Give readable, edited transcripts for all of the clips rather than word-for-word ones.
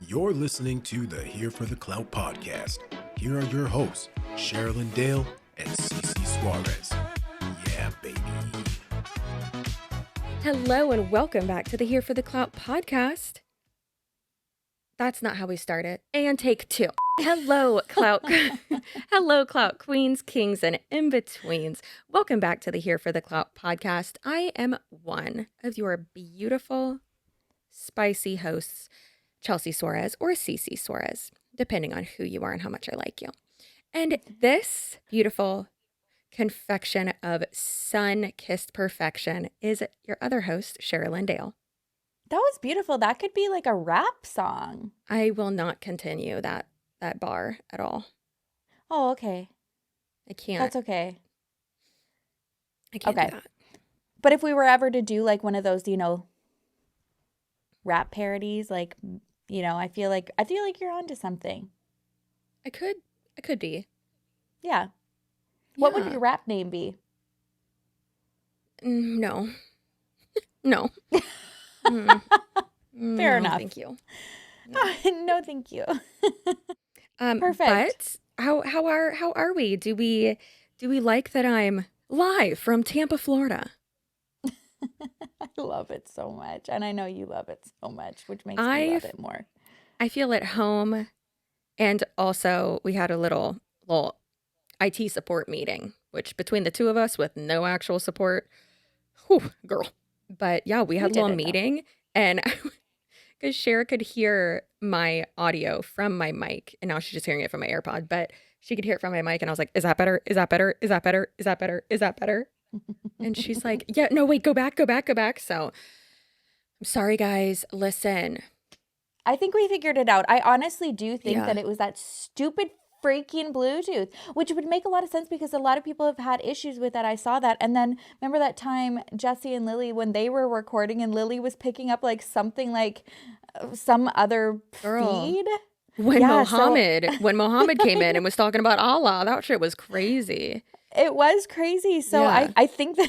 You're listening to the Here for the Clout podcast. Here are your hosts, Sherilyn Dale and Cece Suarez. Yeah, baby. Hello and welcome back to the Here for the Clout podcast. That's not how we start it. And take two. Hello, Clout. Hello, Clout Queens, Kings, and in-betweens. Welcome back to the Here for the Clout podcast. I am one of your beautiful, spicy hosts, Chelsea Suarez or Cece Suarez, depending on who you are and how much I like you. And this beautiful confection of sun-kissed perfection is your other host, Sherilyn Dale. That was beautiful. That could be like a rap song. I will not continue that bar at all. Oh, okay. I can't. That's okay. I can't do that. But if we were ever to do like one of those, rap parodies, like, I feel like you're onto something. I could be. Yeah. What would your rap name be? No. No. Fair enough. Thank you. No, thank you. But Perfect. how are we? Do we like that I'm live from Tampa, Florida? I love it so much. And I know you love it so much, which makes me love it more. I feel at home. And also we had a little IT support meeting, which between the two of us with no actual support, whew, girl. But yeah, we had a little meeting and because Sher could hear my audio from my mic and now she's just hearing it from my AirPod, but she could hear it from my mic and I was like, is that better? Is that better? Is that better? Is that better? Is that better? And she's like, yeah, no, wait, go back. So I'm sorry, guys. Listen. I think we figured it out. I honestly do think that it was that stupid freaking Bluetooth, which would make a lot of sense because a lot of people have had issues with that. I saw that. And then remember that time Jesse and Lily, when they were recording and Lily was picking up like something like some other feed? When Mohammed came in and was talking about Allah, that shit was crazy. It was crazy. So I think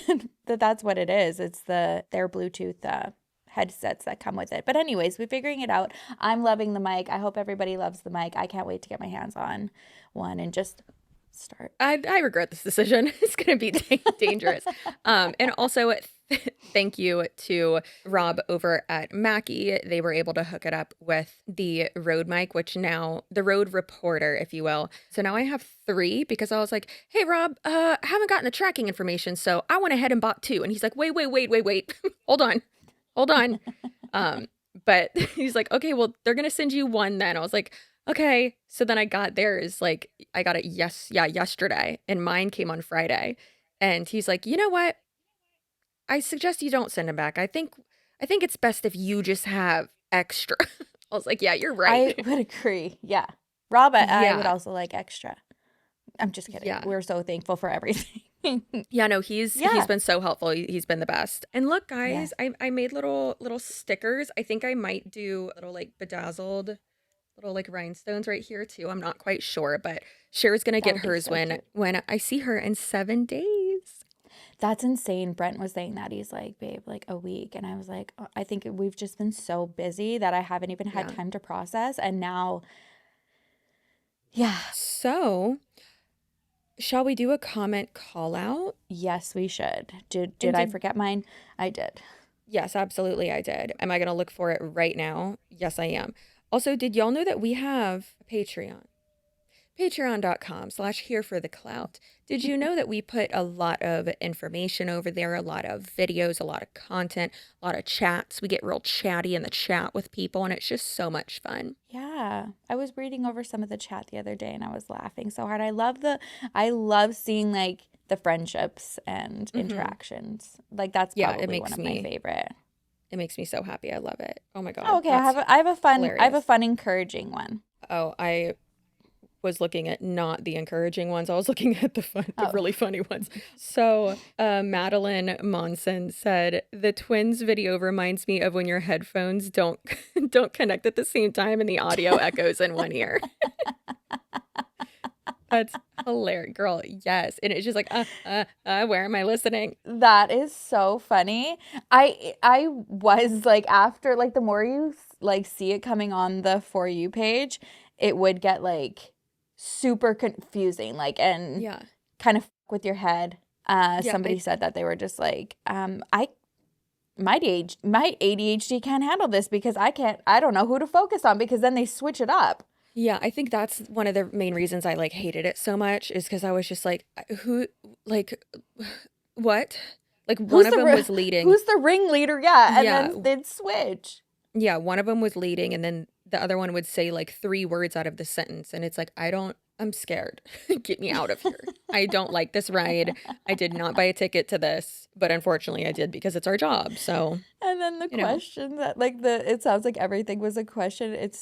that's what it is. It's their Bluetooth headsets that come with it. But anyways, we're figuring it out. I'm loving the mic. I hope everybody loves the mic. I can't wait to get my hands on one and just start. I regret this decision. It's going to be dangerous. And also thank you to Rob over at Mackie. They were able to hook it up with the Rode mic, which now the Rode Reporter, if you will. So now I have 3 because I was like, hey, Rob, I haven't gotten the tracking information. So I went ahead and bought 2. And he's like, wait. Hold on. But he's like, okay, well, they're going to send you 1 then. I was like, okay. So then I got theirs, like, I got it yesterday, and mine came on Friday. And he's like, you know what? I suggest you don't send them back. I think it's best if you just have extra. I was like, yeah, you're right. I would agree. Yeah. Rob, I would also like extra. I'm just kidding. Yeah. We're so thankful for everything. Yeah, no, he's been so helpful. He's been the best. And look, guys, I made little stickers. I think I might do little like bedazzled little like rhinestones right here too. I'm not quite sure, but Cher's gonna get hers when I see her in 7 days. That's insane. Brent was saying that. He's like, babe, like a week. And I was like, I think we've just been so busy that I haven't even had time to process. And now, So shall we do a comment call out? Yes, we should. Did I forget mine? I did. Yes, absolutely I did. Am I going to look for it right now? Yes, I am. Also, did y'all know that we have a Patreon? Patreon.com/herefortheclout. Did you know that we put a lot of information over there, a lot of videos, a lot of content, a lot of chats? We get real chatty in the chat with people, and it's just so much fun. Yeah. I was reading over some of the chat the other day, and I was laughing so hard. I love seeing, like, the friendships and interactions. Like, that's probably one of my favorite. It makes me so happy. I love it. Oh, my God. Oh, okay. I have a fun, encouraging one. Oh, I was looking at not the encouraging ones. I was looking at the really funny ones. So Madeline Monson said, the twins video reminds me of when your headphones don't connect at the same time and the audio echoes in one ear. That's hilarious, girl. Yes. And it's just like, where am I listening? That is so funny. I was like, after, like, the more you like see it coming on the For You page, it would get like super confusing, like, and kind of with your head. Somebody said that they were just like, my ADHD can't handle this because I don't know who to focus on, because then they switch it up. Yeah, I think that's one of the main reasons I like hated it so much, is because I was just like, who, like, what? Like, one of them was leading. Who's the ringleader? Yeah, and then they'd switch. Yeah, one of them was leading, and then the other one would say like 3 words out of the sentence, and it's like, I'm scared. Get me out of here. I don't like this ride. I did not buy a ticket to this, but unfortunately I did because it's our job. So, and then the question that like it sounds like everything was a question. It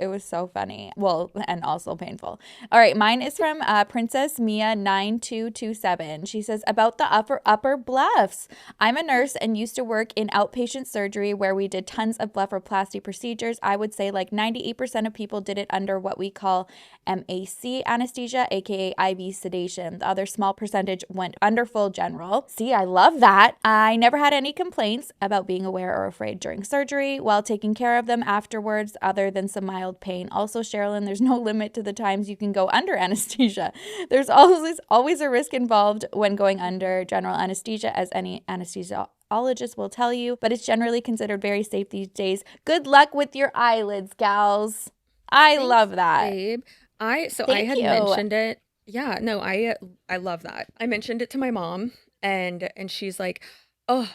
was so funny. Well, and also painful. All right, mine is from Princess Mia 9227. She says, about the upper bluffs. I'm a nurse and used to work in outpatient surgery where we did tons of blepharoplasty procedures. I would say like 98% of people did it under what we call MAC anesthesia, aka IV sedation. The other small percentage went under full general. See, I love that. I never had any complaints about being aware or afraid during surgery while taking care of them afterwards, other than some mild pain. Also, Sherilyn, there's no limit to the times you can go under anesthesia. There's always a risk involved when going under general anesthesia, as any anesthesiologist will tell you, but it's generally considered very safe these days. Good luck with your eyelids, gals. Thanks, love that. Babe. I had mentioned it. Yeah, no, I love that. I mentioned it to my mom, and she's like, "Oh,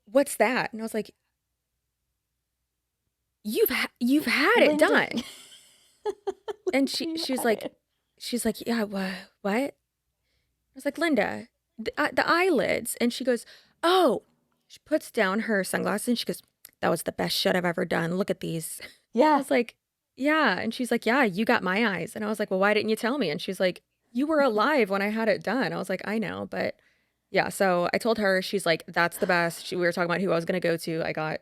what's that?" And I was like, "You've had it done." And she's like, "Yeah, what?" I was like, "Linda, the eyelids." And she goes, "Oh." She puts down her sunglasses and she goes, "That was the best shit I've ever done. Look at these." Yeah. I was like, "Yeah." And she's like, "Yeah, you got my eyes." And I was like, "Well, why didn't you tell me?" And she's like, "You were alive when I had it done." I was like, "I know, but yeah." So I told her, she's like, "That's the best." We were talking about who I was going to go to. I got,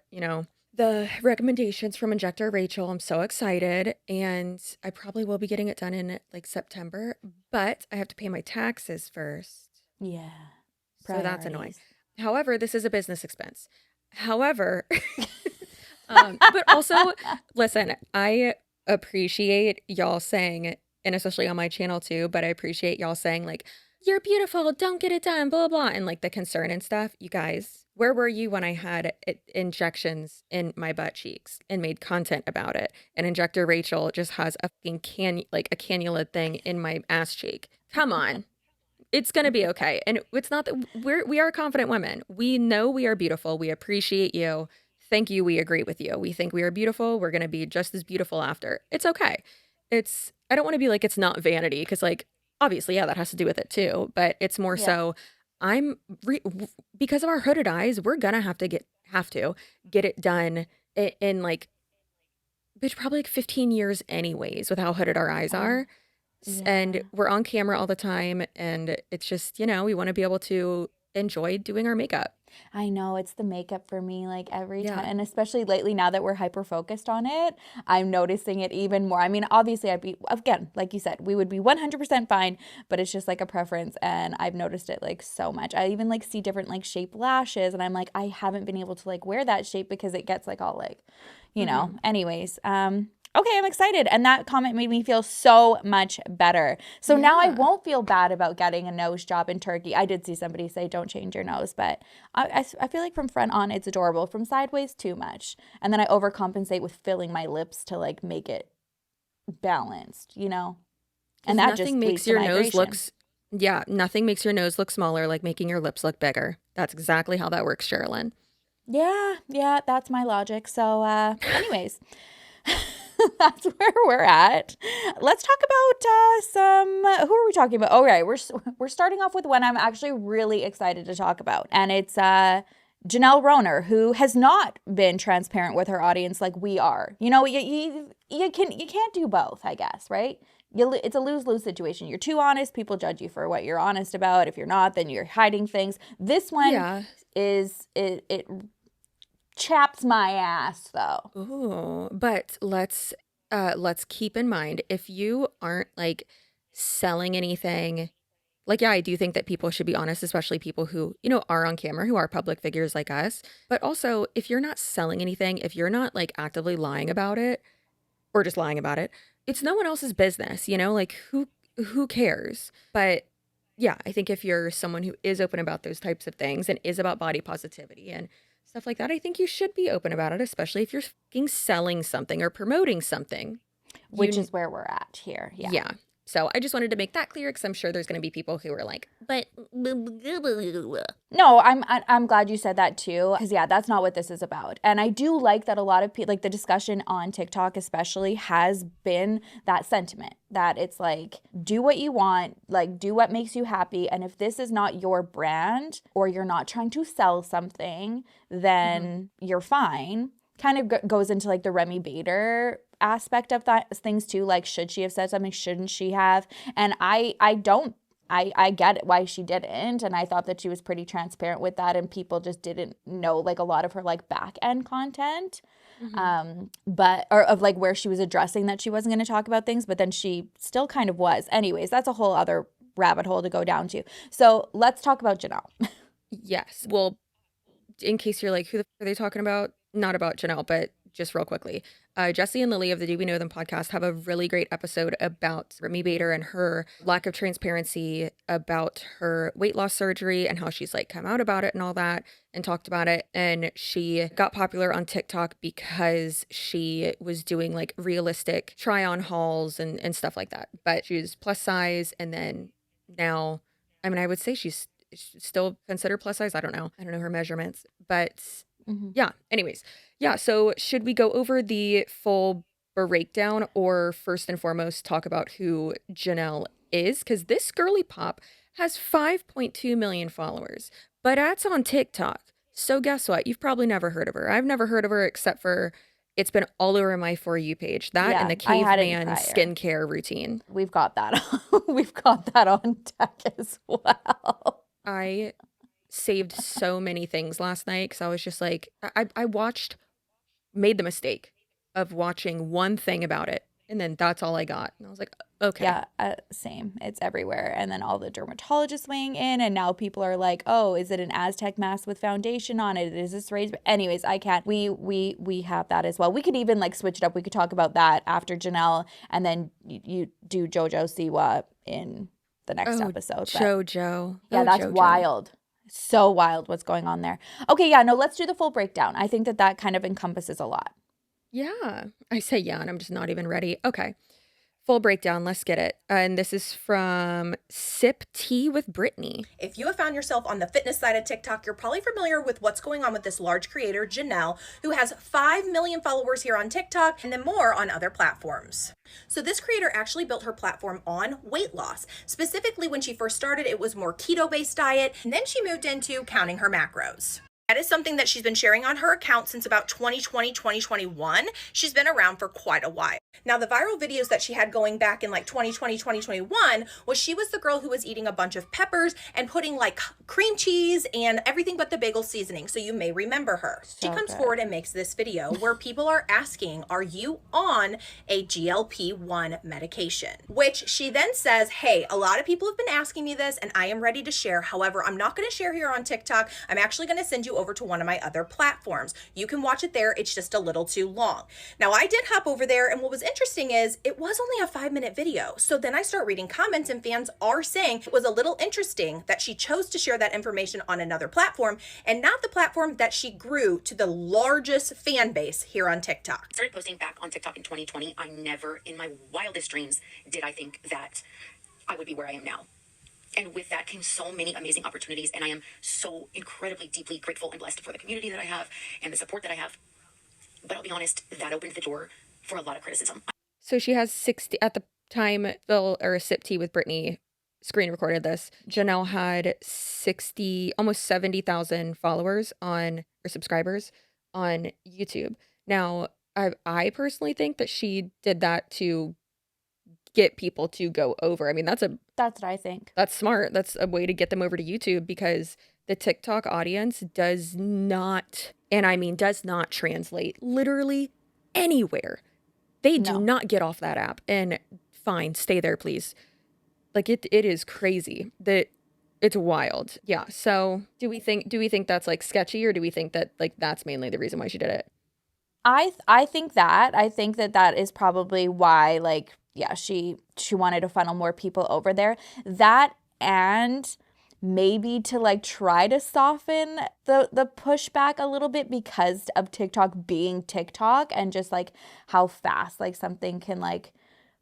the recommendations from Injector Rachel. I'm so excited. And I probably will be getting it done in like September, but I have to pay my taxes first. Yeah. So that's annoying. However, this is a business expense. However, but also, listen, I appreciate y'all saying, and especially on my channel too, but I appreciate y'all saying like, "You're beautiful, don't get it done, blah, blah," and like the concern and stuff. You guys, where were you when I had injections in my butt cheeks and made content about it? And Injector Rachel just has a fucking a cannula thing in my ass cheek. Come on. It's going to be okay. And it's not that we are confident women. We know we are beautiful. We appreciate you. Thank you. We agree with you. We think we are beautiful. We're going to be just as beautiful after. It's okay. I don't want to be like, it's not vanity, because like, obviously, yeah, that has to do with it too. But it's more so because of our hooded eyes, we're going to have to get it done in like, bitch, probably like 15 years anyways, with how hooded our eyes are. Yeah. And we're on camera all the time, and it's just, we want to be able to enjoy doing our makeup. I know, it's the makeup for me, like every time, and especially lately now that we're hyper focused on it, I'm noticing it even more. I mean, obviously again, like you said, we would be 100% fine, but it's just like a preference, and I've noticed it like so much. I even like see different like shape lashes, and I'm like, I haven't been able to like wear that shape because it gets like all like, anyways, okay, I'm excited. And that comment made me feel so much better. So now I won't feel bad about getting a nose job in Turkey. I did see somebody say, don't change your nose. But I feel like from front on, it's adorable. From sideways, too much. And then I overcompensate with filling my lips to like make it balanced, And that just makes your nose nothing makes your nose look smaller like making your lips look bigger. That's exactly how that works, Sherilyn. Yeah, that's my logic. So anyways... That's where we're at. Let's talk about who are we talking about? All right, we're starting off with one I'm actually really excited to talk about. And it's Janelle Roner, who has not been transparent with her audience like we are. You can't do both, I guess, right? It's a lose-lose situation. You're too honest, people judge you for what you're honest about. If you're not, then you're hiding things. This one is it chaps my ass though. Ooh, but let's keep in mind, if you aren't like selling anything Like, yeah, I do think that people should be honest, especially people who, are on camera, who are public figures like us. But also, if you're not selling anything, if you're not like actively lying about it or just lying about it, it's no one else's business, like who cares? But yeah, I think if you're someone who is open about those types of things and is about body positivity and stuff like that, I think you should be open about it, especially if you're fucking selling something or promoting something. Which is where we're at here. Yeah. Yeah. So I just wanted to make that clear because I'm sure there's going to be people who are like, but no, I'm glad you said that too, because yeah, that's not what this is about. And I do like that a lot of people, like the discussion on TikTok especially, has been that sentiment that it's like, do what you want, like do what makes you happy, and if this is not your brand or you're not trying to sell something, then you're fine. Kind of goes into like the Remy Bader aspect of that things too, like should she have said something, shouldn't she have? And I get it why she didn't, and I thought that she was pretty transparent with that, and people just didn't know like a lot of her like back end content, but or of like where she was addressing that she wasn't going to talk about things, but then she still kind of was. Anyways, that's a whole other rabbit hole to go down to. So let's talk about Janelle. Yes. Well, in case you're like, who the f- are they talking about? Not about Janelle, but just real quickly. Jesse and Lily of the Do We Know Them podcast have a really great episode about Remy Bader and her lack of transparency about her weight loss surgery and how she's like come out about it and all that and talked about it. And she got popular on TikTok because she was doing like realistic try on hauls and stuff like that. But she was plus size. And then now, I mean, I would say she's still considered plus size. I don't know her measurements, but yeah. Anyways, yeah. So should we go over the full breakdown or first and foremost talk about who Janelle is? Because this girly pop has 5.2 million followers, but that's on TikTok. So guess what? You've probably never heard of her. I've never heard of her except for it's been all over my For You page. That and the Caveman Skincare Routine. We've got that. We've got that on deck as well. I saved so many things last night because I was just like, made the mistake of watching one thing about it, and then that's all I got. And I was like, okay. Yeah, same. It's everywhere. And then all the dermatologists weighing in, and now people are like, oh, is it an Aztec mask with foundation on it? Is this raised? Anyways, I can't. We have that as well. We could even like switch it up. We could talk about that after Janelle, and then you do JoJo Siwa in the next episode. JoJo. Yeah, that's JoJo. Wild. So wild what's going on there. Okay, yeah, no, let's do the full breakdown. I think that kind of encompasses a lot. Yeah. I say yeah, and I'm just not even ready. Okay. Full breakdown. Let's get it. And this is from Sip Tea with Brittany. If you have found yourself on the fitness side of TikTok, you're probably familiar with what's going on with this large creator, Janelle, who has 5 million followers here on TikTok and then more on other platforms. So this creator actually built her platform on weight loss. Specifically, when she first started, it was more keto-based diet, and then she moved into counting her macros. That is something that she's been sharing on her account since about 2020, 2021. She's been around for quite a while. Now, the viral videos that she had going back in like 2020, 2021 was she was the girl who was eating a bunch of peppers and putting like cream cheese and everything but the bagel seasoning. So you may remember her. She comes forward and makes this video where people are asking, are you on a GLP-1 medication? Which she then says, hey, a lot of people have been asking me this and I am ready to share. However, I'm not going to share here on TikTok. I'm actually going to send you over to one of my other platforms. You can watch it there. It's just a little too long. Now, I did hop over there, and what was interesting is it was only a 5-minute video. So then I start reading comments, and fans are saying it was a little interesting that she chose to share that information on another platform and not the platform that she grew to the largest fan base here on TikTok. I started posting back on TikTok in 2020. I never in my wildest dreams did I think that I would be where I am now. And with that came so many amazing opportunities. And I am so incredibly, deeply grateful and blessed for the community that I have and the support that I have. But I'll be honest, that opened the door for a lot of criticism. So she has 60 at the time Sip Tea with Brittany screen recorded this. Janelle had 60, almost 70,000 followers or subscribers on YouTube. Now, I personally think that she did that to get people to go over. I mean, that's what I think. That's smart. That's a way to get them over to YouTube because the TikTok audience does not translate literally anywhere. They do not get off that app. And fine, stay there, please. Like it is crazy that it's wild. Yeah. So do we think that's like sketchy, or do we think that like that's mainly the reason why she did it? I think that is probably why, like, yeah, she wanted to funnel more people over there. That, and maybe to like try to soften the pushback a little bit because of TikTok being TikTok and just like how fast like something can like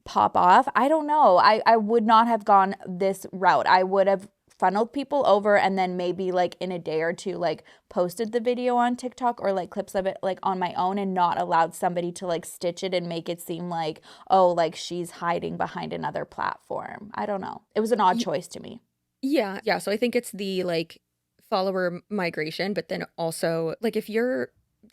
pop off. I don't know. I would not have gone this route. I would have funneled people over and then maybe like in a day or two like posted the video on TikTok or like clips of it like on my own, and not allowed somebody to like stitch it and make it seem like, oh, like she's hiding behind another platform. I don't know. It was an odd choice to me. Yeah. Yeah. So I think it's the like follower migration, but then also like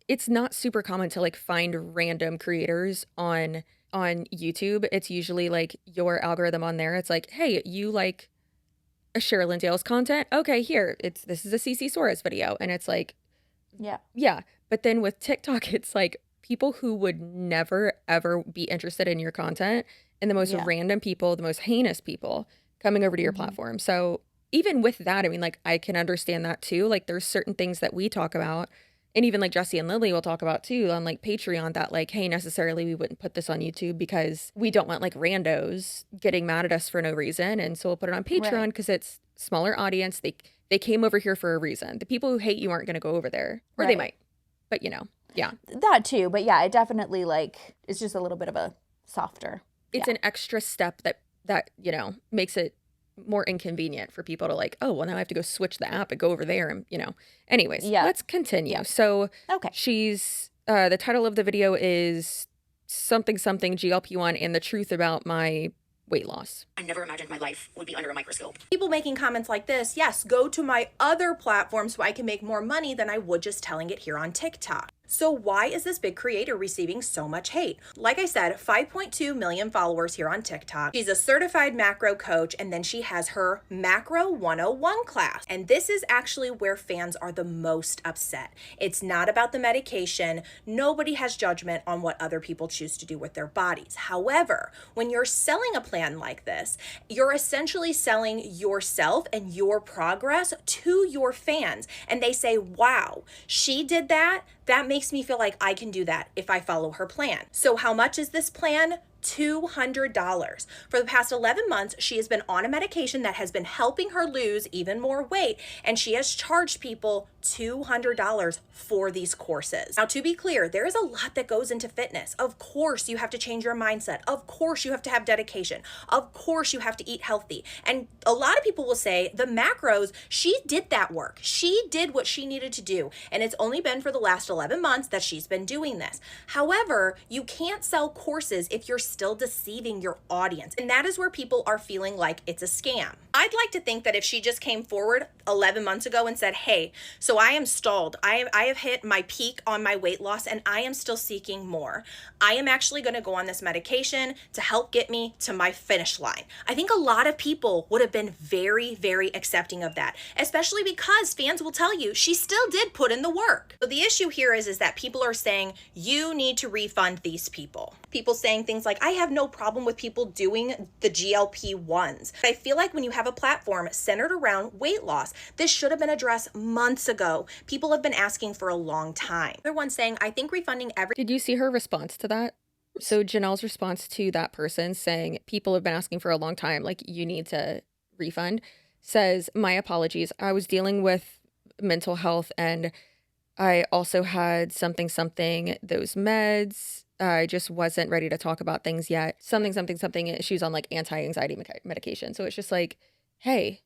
it's not super common to like find random creators on YouTube. It's usually like your algorithm on there. It's like, hey, you like a Sherilyn Dale's content? Okay, here. This is a CC Suarez video. And it's like, yeah. But then with TikTok, it's like people who would never ever be interested in your content, and the most random people, the most heinous people coming over to your platform. So even with that, I mean, like I can understand that too. Like there's certain things that we talk about, and even like Jesse and Lily will talk about too on like Patreon, that like, hey, necessarily we wouldn't put this on YouTube because we don't want like randos getting mad at us for no reason. And so we'll put it on Patreon because it's smaller audience. They came over here for a reason. The people who hate you aren't going to go over there, or they might, but you know, yeah. That too. But yeah, it definitely like, it's just a little bit of a softer. It's an extra step that, you know, makes it more inconvenient for people to like, oh, well, now I have to go switch the app and go over there and, you know. Anyways, let's continue. Yeah. So she's, the title of the video is something GLP-1 and the truth about my weight loss. I never imagined my life would be under a microscope. People making comments like this, yes, go to my other platform so I can make more money than I would just telling it here on TikTok. So why is this big creator receiving so much hate? Like I said, 5.2 million followers here on TikTok. She's a certified macro coach, and then she has her Macro 101 class. And this is actually where fans are the most upset. It's not about the medication. Nobody has judgment on what other people choose to do with their bodies. However, when you're selling a plan like this, you're essentially selling yourself and your progress to your fans. And they say, wow, she did that. That makes me feel like I can do that if I follow her plan. So how much is this plan? $200. For the past 11 months, she has been on a medication that has been helping her lose even more weight, and she has charged people $200 for these courses. Now, to be clear, there is a lot that goes into fitness. Of course, you have to change your mindset. Of course, you have to have dedication. Of course, you have to eat healthy. And a lot of people will say the macros, she did that work. She did what she needed to do. And it's only been for the last 11 months that she's been doing this. However, you can't sell courses if you're still deceiving your audience. And that is where people are feeling like it's a scam. I'd like to think that if she just came forward 11 months ago and said, hey, so I am stalled. I have hit my peak on my weight loss and I am still seeking more. I am actually going to go on this medication to help get me to my finish line. I think a lot of people would have been very, very accepting of that, especially because fans will tell you she still did put in the work. So the issue here is that people are saying you need to refund these people. People saying things like, I have no problem with people doing the GLP-1s. I feel like when you have a platform centered around weight loss, this should have been addressed months ago. People have been asking for a long time. Another one saying, I think refunding every... Did you see her response to that? So Janelle's response to that person saying, people have been asking for a long time, like you need to refund, says, my apologies. I was dealing with mental health and I also had something, those meds. I just wasn't ready to talk about things yet. Something. She's on like anti-anxiety medication. So it's just like, hey,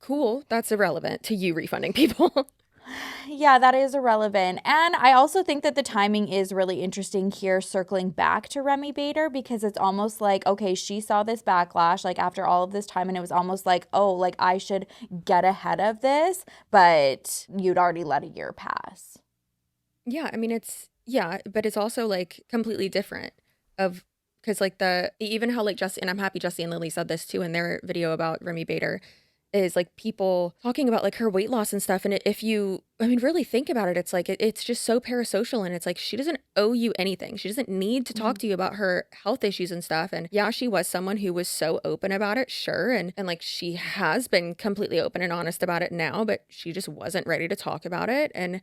cool. That's irrelevant to you refunding people. Yeah, that is irrelevant. And I also think that the timing is really interesting here, circling back to Remy Bader, because it's almost like, okay, she saw this backlash like after all of this time, and it was almost like, oh, like I should get ahead of this, but you'd already let a year pass. Yeah, I mean, but it's also like completely different because like even how like Jesse, and I'm happy Jesse and Lily said this too in their video about Remy Bader, is like people talking about like her weight loss and stuff. And if you, I mean, really think about it, it's like, it's just so parasocial. And it's like, she doesn't owe you anything. She doesn't need to talk to you about her health issues and stuff. And yeah, she was someone who was so open about it. Sure. And like, she has been completely open and honest about it now, but she just wasn't ready to talk about it. And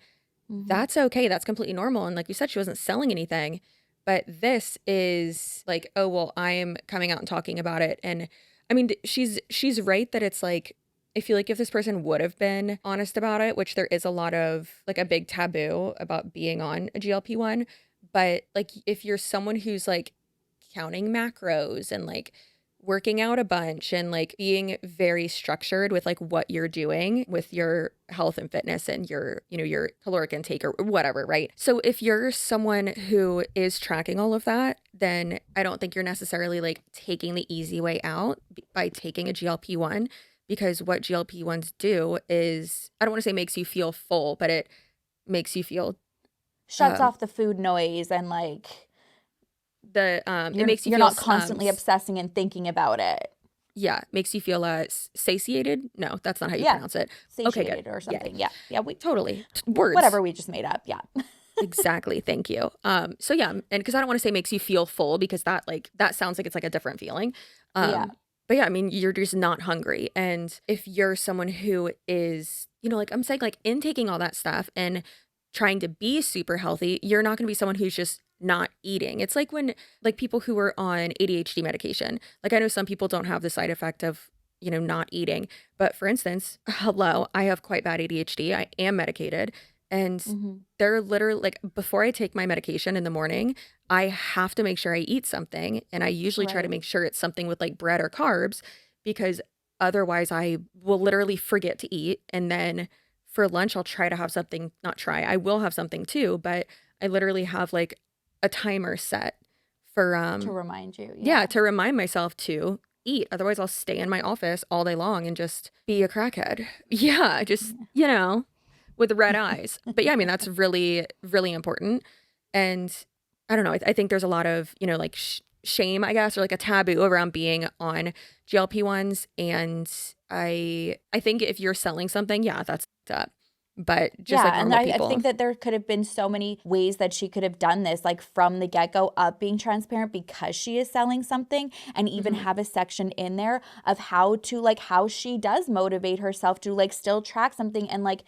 that's okay. That's completely normal. And like you said, she wasn't selling anything, but this is like, oh, well, I am coming out and talking about it. And I mean, she's right that it's like, I feel like if this person would have been honest about it, which there is a lot of like a big taboo about being on a GLP-1, but like if you're someone who's like counting macros and like working out a bunch and like being very structured with like what you're doing with your health and fitness and your, you know, your caloric intake or whatever, right? So if you're someone who is tracking all of that, then I don't think you're necessarily like taking the easy way out by taking a GLP-1, because what GLP-1s do is, I don't want to say makes you feel full, but it makes you feel shuts off the food noise and like it makes you you're feel not constantly obsessing and thinking about it. Yeah, makes you feel satiated. No, that's not how you pronounce it. Satiated or something. Yeah. We totally words. Whatever we just made up. Yeah. Exactly. Thank you. So yeah, and because I don't want to say makes you feel full, because that sounds like it's like a different feeling. But yeah, I mean, you're just not hungry. And if you're someone who is, you know, like I'm saying, like intaking all that stuff and trying to be super healthy, you're not going to be someone who's just not eating. It's like when like people who are on ADHD medication, like I know some people don't have the side effect of, you know, not eating. But for instance, hello, I have quite bad ADHD. I am medicated. And they're literally like, before I take my medication in the morning, I have to make sure I eat something. And I usually try to make sure it's something with like bread or carbs, because otherwise I will literally forget to eat. And then for lunch, I'll try to have something, I will have something too, but I literally have like a timer set for to remind you. Yeah, to remind myself to eat. Otherwise I'll stay in my office all day long and just be a crackhead. Yeah, just, you know, with red eyes. But yeah, I mean, that's really, really important. And I don't know, I think there's a lot of, you know, like shame, I guess, or like a taboo around being on GLP-1s. And I think if you're selling something, yeah, that's up. But just like normal people. I think that there could have been so many ways that she could have done this, like from the get-go up being transparent, because she is selling something, and even have a section in there of how to like how she does motivate herself to like still track something and like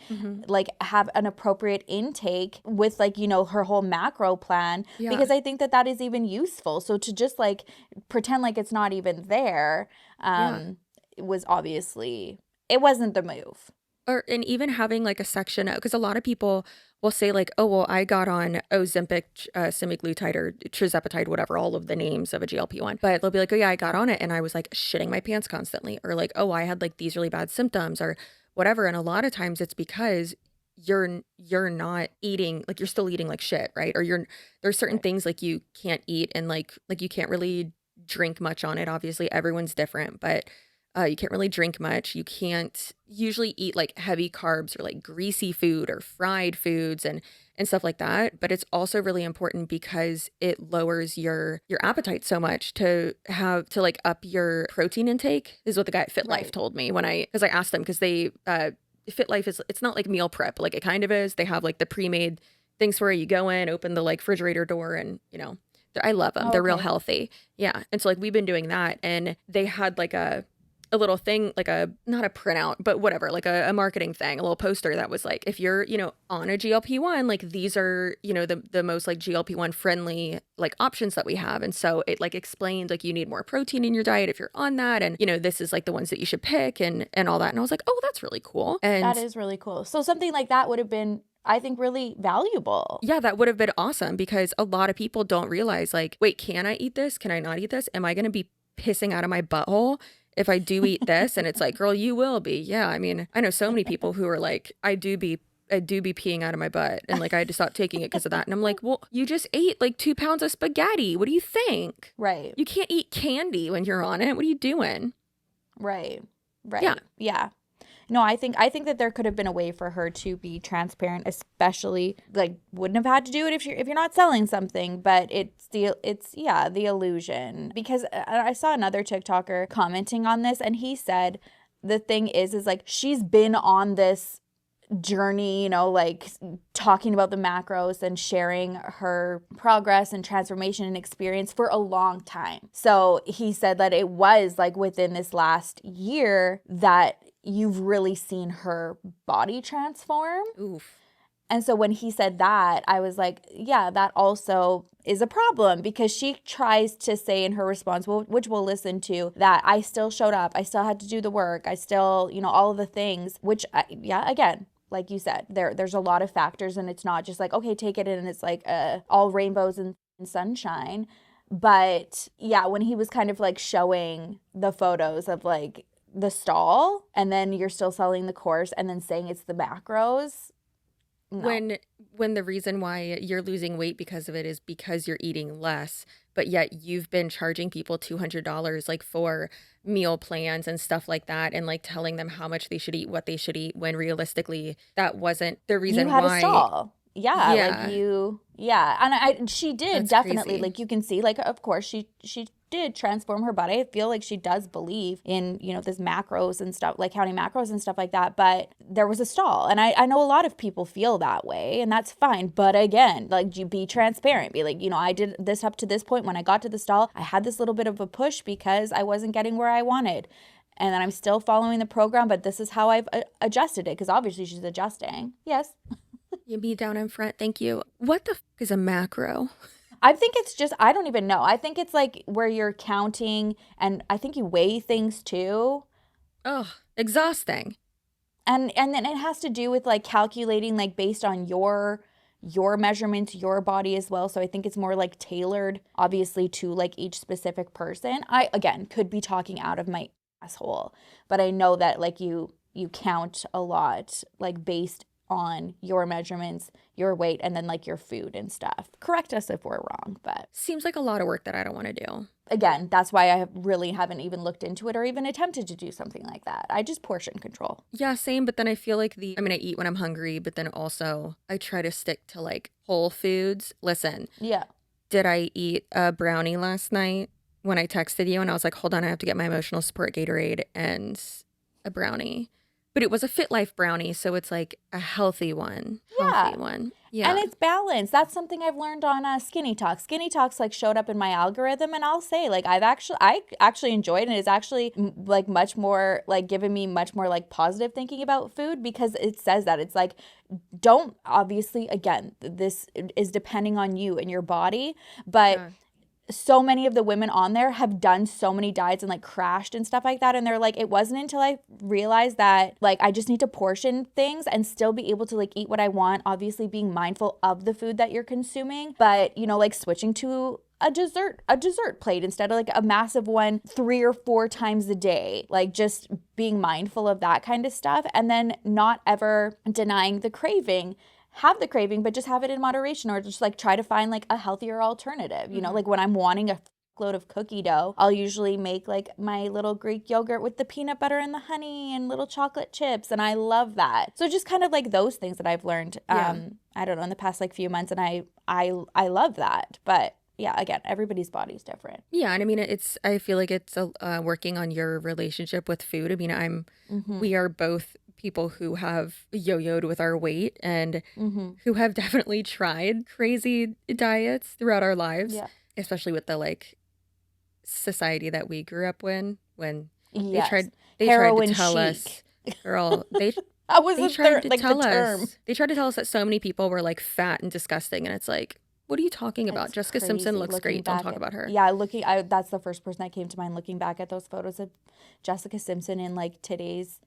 like have an appropriate intake with like, you know, her whole macro plan, because I think that that is even useful. So to just like pretend like it's not even there it was obviously, it wasn't the move. And even having like a section, because a lot of people will say like, oh, well, I got on Ozempic, semaglutide, or tirzepatide, whatever, all of the names of a GLP-1. But they'll be like, oh yeah, I got on it and I was like shitting my pants constantly. Or like, oh, I had like these really bad symptoms or whatever. And a lot of times it's because you're not eating, like you're still eating like shit, right? Or there's certain things like you can't eat, and like you can't really drink much on it. Obviously everyone's different, but you can't really drink much. You can't usually eat like heavy carbs or like greasy food or fried foods and stuff like that. But it's also really important because it lowers your appetite so much to like up your protein intake, is what the guy at Fit Life told me because I asked them, because they Fit Life it's not like meal prep, like it kind of is. They have like the pre-made things where you go in, open the like refrigerator door, and you know, I love them. They're real healthy. Yeah. And so like we've been doing that, and they had like a little thing, like not a printout, but whatever, like a marketing thing, a little poster that was like, if you're, you know, on a GLP-1, like these are, you know, the most like GLP-1 friendly like options that we have. And so it like explained like you need more protein in your diet if you're on that. And, you know, this is like the ones that you should pick and all that. And I was like, oh, that's really cool. And that is really cool. So something like that would have been, I think, really valuable. Yeah, that would have been awesome, because a lot of people don't realize like, wait, can I eat this? Can I not eat this? Am I going to be pissing out of my butthole if I do eat this? And it's like, girl, you will be. Yeah. I mean, I know so many people who are like, I do be peeing out of my butt, and like I had to stop taking it because of that. And I'm like, well, you just ate like 2 pounds of spaghetti. What do you think? Right. You can't eat candy when you're on it. What are you doing? Right. Yeah. No, I think that there could have been a way for her to be transparent, especially like wouldn't have had to do it if you're not selling something, but it's the illusion. Because I saw another TikToker commenting on this, and he said the thing is like she's been on this journey, you know, like talking about the macros and sharing her progress and transformation and experience for a long time. So he said that it was like within this last year that you've really seen her body transform. Oof. And so when he said that, I was like, yeah, that also is a problem, because she tries to say in her response, which we'll listen to, that I still showed up. I still had to do the work. I still, you know, all of the things, which, yeah, again, like you said, there's a lot of factors, and it's not just like, okay, take it in and it's like all rainbows and sunshine. But yeah, when he was kind of like showing the photos of like the stall, and then you're still selling the course and then saying it's the macros. No. When the reason why you're losing weight because of it is because you're eating less, but yet you've been charging people $200 like for meal plans and stuff like that, and like telling them how much they should eat, what they should eat, when realistically that wasn't the reason you had why. A stall. Yeah, Yeah. And she did. That's definitely crazy. Like you can see, like, of course she did transform her body. I feel like she does believe in, you know, this macros and stuff, like counting macros and stuff like that. But there was a stall, and I know a lot of people feel that way, and that's fine. But again, like, you be transparent, be like, you know, I did this up to this point. When I got to the stall, I had this little bit of a push because I wasn't getting where I wanted. And then I'm still following the program, but this is how I've adjusted it, because obviously she's adjusting. Yes. You be down in front. Thank you. What the f is a macro? I think it's just, I don't even know. I think it's like where you're counting, and I think you weigh things too. Oh, exhausting. And then it has to do with like calculating like based on your measurements, your body as well. So I think it's more like tailored, obviously, to like each specific person. I, again, could be talking out of my asshole, but I know that like you count a lot like based on your measurements, your weight, and then like your food and stuff. Correct us if we're wrong, but Seems like a lot of work that I don't want to do. again, that's why I really haven't even looked into it or even attempted to do something like that. I just portion control. Yeah, same. But then I feel like I eat when I'm hungry, but then also I try to stick to like whole foods. Listen, Yeah. did I eat a brownie last night when I texted you? And I was like, hold on, I have to get my emotional support Gatorade and a brownie. But it was a Fit Life brownie, so it's like a healthy one. Yeah. Healthy one. Yeah. And it's balanced. That's something I've learned on Skinny Talks. Skinny Talks like showed up in my algorithm, and I'll say like I actually enjoyed it, and it's actually like much more like given me much more like positive thinking about food, because it says that it's like, don't, obviously, again, this is depending on you and your body, but Yeah. so many of the women on there have done so many diets and like crashed and stuff like that. And they're like, it wasn't until I realized that like I just need to portion things and still be able to like eat what I want, obviously being mindful of the food that you're consuming, but you know, like switching to a dessert plate instead of like a massive one 3 or 4 times a day, like just being mindful of that kind of stuff, and then not ever denying the craving. Have the craving, but just have it in moderation, or just like try to find like a healthier alternative. You know, like when I'm wanting a load of cookie dough, I'll usually make like my little Greek yogurt with the peanut butter and the honey and little chocolate chips, and I love that. So just kind of like those things that I've learned I don't know, in the past like few months, and I love that. But yeah, again, everybody's body's different. Yeah, and I mean, I feel like it's working on your relationship with food. I mean, we are both people who have yo-yoed with our weight and who have definitely tried crazy diets throughout our lives, especially with the like society that we grew up in when they tried to tell us, girl, they tried to tell us that so many people were like fat and disgusting, and it's like, what are you talking about? It's Jessica Simpson crazy looks great. Don't talk about her. Yeah, that's the first person that came to mind, looking back at those photos of Jessica Simpson in like today's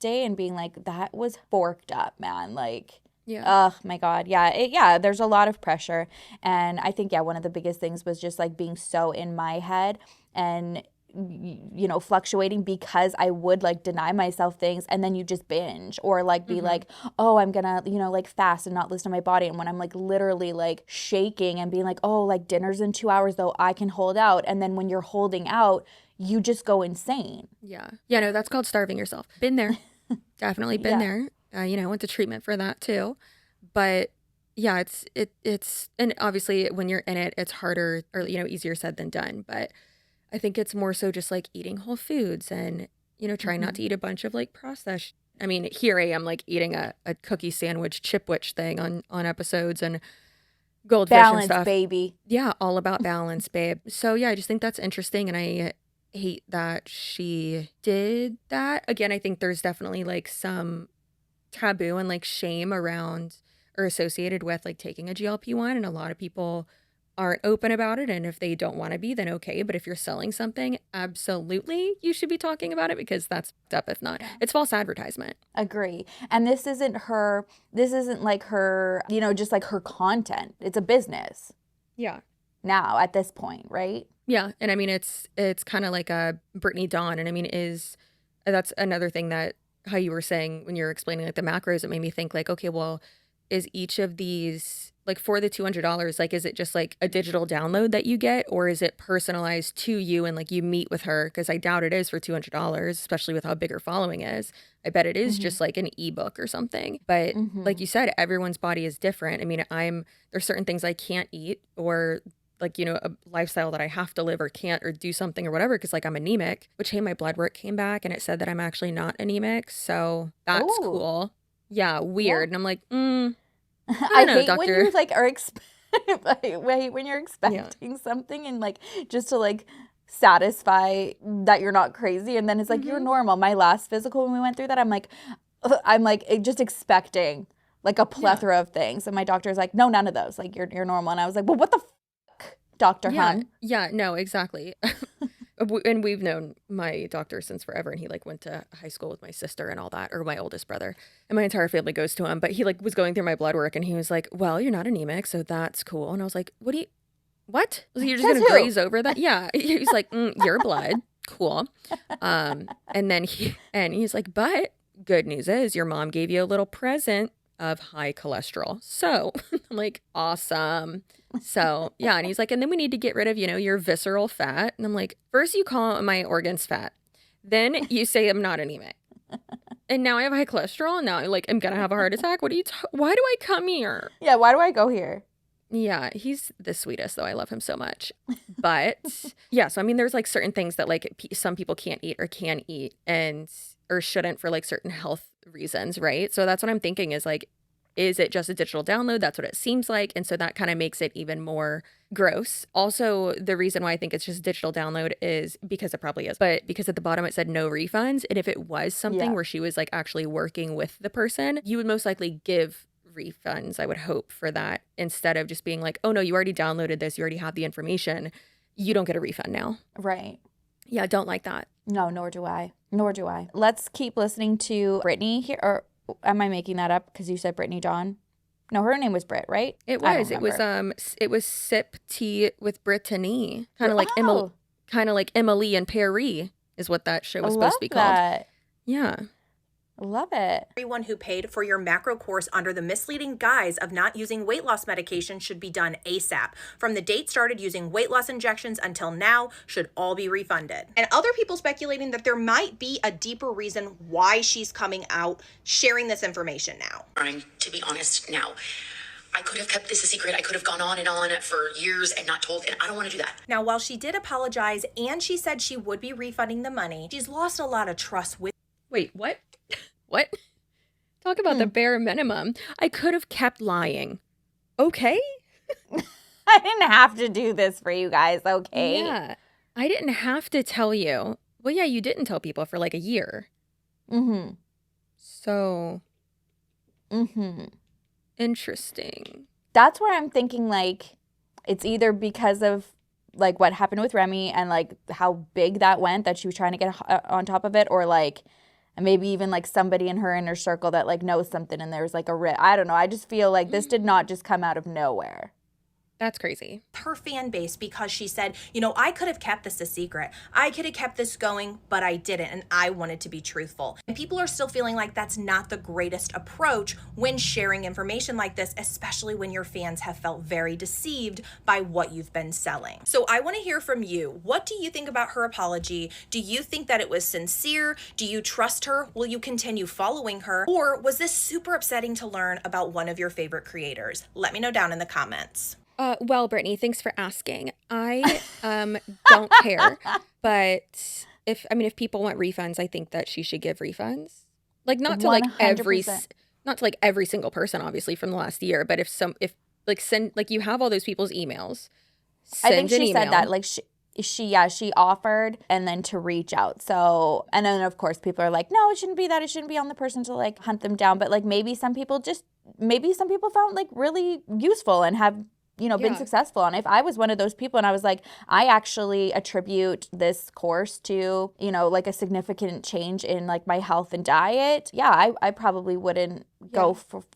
day and being like, that was forked up, man. Like, oh my God. Yeah. There's a lot of pressure. And I think, one of the biggest things was just like being so in my head and, you know, fluctuating, because I would like deny myself things and then you just binge, or like be like, oh, I'm gonna, you know, like fast and not listen to my body. And when I'm like literally like shaking and being like, oh, like dinner's in 2 hours though, I can hold out. And then when you're holding out, you just go insane. Yeah. Yeah, no, that's called starving yourself. Been there. Definitely been there. You know, went to treatment for that too. But yeah, it's, and obviously when you're in it, it's harder, or, you know, easier said than done. But I think it's more so just like eating whole foods and trying not to eat a bunch of like processed. I mean, here I am like eating a cookie sandwich chipwich thing on episodes and goldfish Balance, and stuff. baby. Yeah, all about balance, babe. So yeah, I just think that's interesting, and I hate that she did that. Again, I think there's definitely like some taboo and like shame around or associated with like taking a GLP-1, and a lot of people aren't open about it, and if they don't want to be, then okay, but if you're selling something, absolutely you should be talking about it, because that's up. If not, it's false advertisement. Agree. And this isn't like her, just like her content. It's a business Yeah. now at this point, right? Yeah, and I mean it's kind of like a Brittany Dawn, and I mean that's another thing that how you were saying when you were explaining like the macros, it made me think like, okay, well, is each of these like for the $200, like is it just like a digital download that you get, or is it personalized to you and like you meet with her? Because I doubt it is for $200, especially with how big her following is. I bet it is just like an ebook or something. But like you said, everyone's body is different. I mean, there's certain things I can't eat, or like, a lifestyle that I have to live or can't or do something or whatever, because like I'm anemic, which, hey, my blood work came back and it said that I'm actually not anemic. So that's cool. Yeah, weird. Yeah. And I'm like, I don't know, hate doctor. When you're like, I hate when you're expecting something and like just to like satisfy that you're not crazy. And then it's like, you're normal. My last physical, when we went through that, I'm like just expecting like a plethora of things. And my doctor's like, no, none of those. Like you're normal. And I was like, well, what the Dr. Hun? Yeah, no, exactly. And we've known my doctor since forever, and he like went to high school with my sister and all that, or my oldest brother, and my entire family goes to him. But he like was going through my blood work, and he was like, well, you're not anemic, so that's cool. And I was like, what? I was like, you're just gonna graze over that? Yeah. He's like, your blood, cool. And then he's like, but good news is your mom gave you a little present of high cholesterol. So I'm like, awesome. So yeah. And he's like, and then we need to get rid of, your visceral fat. And I'm like, first you call my organs fat. Then you say I'm not anemic. And now I have high cholesterol. And now I'm going to have a heart attack. Why do I come here? Yeah. Why do I go here? Yeah. He's the sweetest though. I love him so much. But yeah. So, I mean, there's like certain things that like some people can't eat or can eat or shouldn't for like certain health reasons, right? So that's what I'm thinking is like, is it just a digital download? That's what it seems like. And so that kind of makes it even more gross. Also, the reason why I think it's just a digital download is because it probably is, but because at the bottom it said no refunds. And if it was something where she was like actually working with the person, you would most likely give refunds, I would hope, for that, instead of just being like, oh no, you already downloaded this, you already have the information, you don't get a refund now. Right. Yeah, don't like that. No, nor do I. Let's keep listening to Brittany here. Or am I making that up because you said Brittany Dawn? No, her name was Britt, right? It was Sip Tea with Brittany. Kind of like Emily and Perry is what that show was supposed to be called. Yeah. Love it. Everyone who paid for your macro course under the misleading guise of not using weight loss medication should be done ASAP. From the date started using weight loss injections until now, should all be refunded. And other people speculating that there might be a deeper reason why she's coming out sharing this information now. Trying to be honest now. I could have kept this a secret. I could have gone on and on for years and not told, and I don't want to do that. Now, while she did apologize and she said she would be refunding the money, she's lost a lot of trust with... Wait, what? What? Talk about the bare minimum. I could have kept lying. Okay? I didn't have to do this for you guys, okay? Yeah. I didn't have to tell you. Well, yeah, you didn't tell people for like a year. Mm-hmm. So. Mm-hmm. Interesting. That's where I'm thinking like it's either because of like what happened with Remy and like how big that went that she was trying to get on top of it, or like maybe even like somebody in her inner circle that like knows something and there's like I don't know. I just feel like this did not just come out of nowhere. That's crazy. Her fan base, because she said, I could have kept this a secret. I could have kept this going, but I didn't, and I wanted to be truthful. And people are still feeling like that's not the greatest approach when sharing information like this, especially when your fans have felt very deceived by what you've been selling. So I want to hear from you. What do you think about her apology? Do you think that it was sincere? Do you trust her? Will you continue following her? Or was this super upsetting to learn about one of your favorite creators? Let me know down in the comments. Well, Brittany, thanks for asking. I don't care, but if people want refunds, I think that she should give refunds. Like not to like every 100%. not to like every single person obviously from the last year, but if like send like you have all those people's emails. I think Send an she said email. that like she offered and then to reach out. So, and then of course people are like, no, it shouldn't be that. It shouldn't be on the person to like hunt them down. But like maybe some people found like really useful and have, you know, been Yeah. successful. And if I was one of those people and I was like, I actually attribute this course to, you know, like a significant change in like my health and diet. Yeah, I probably wouldn't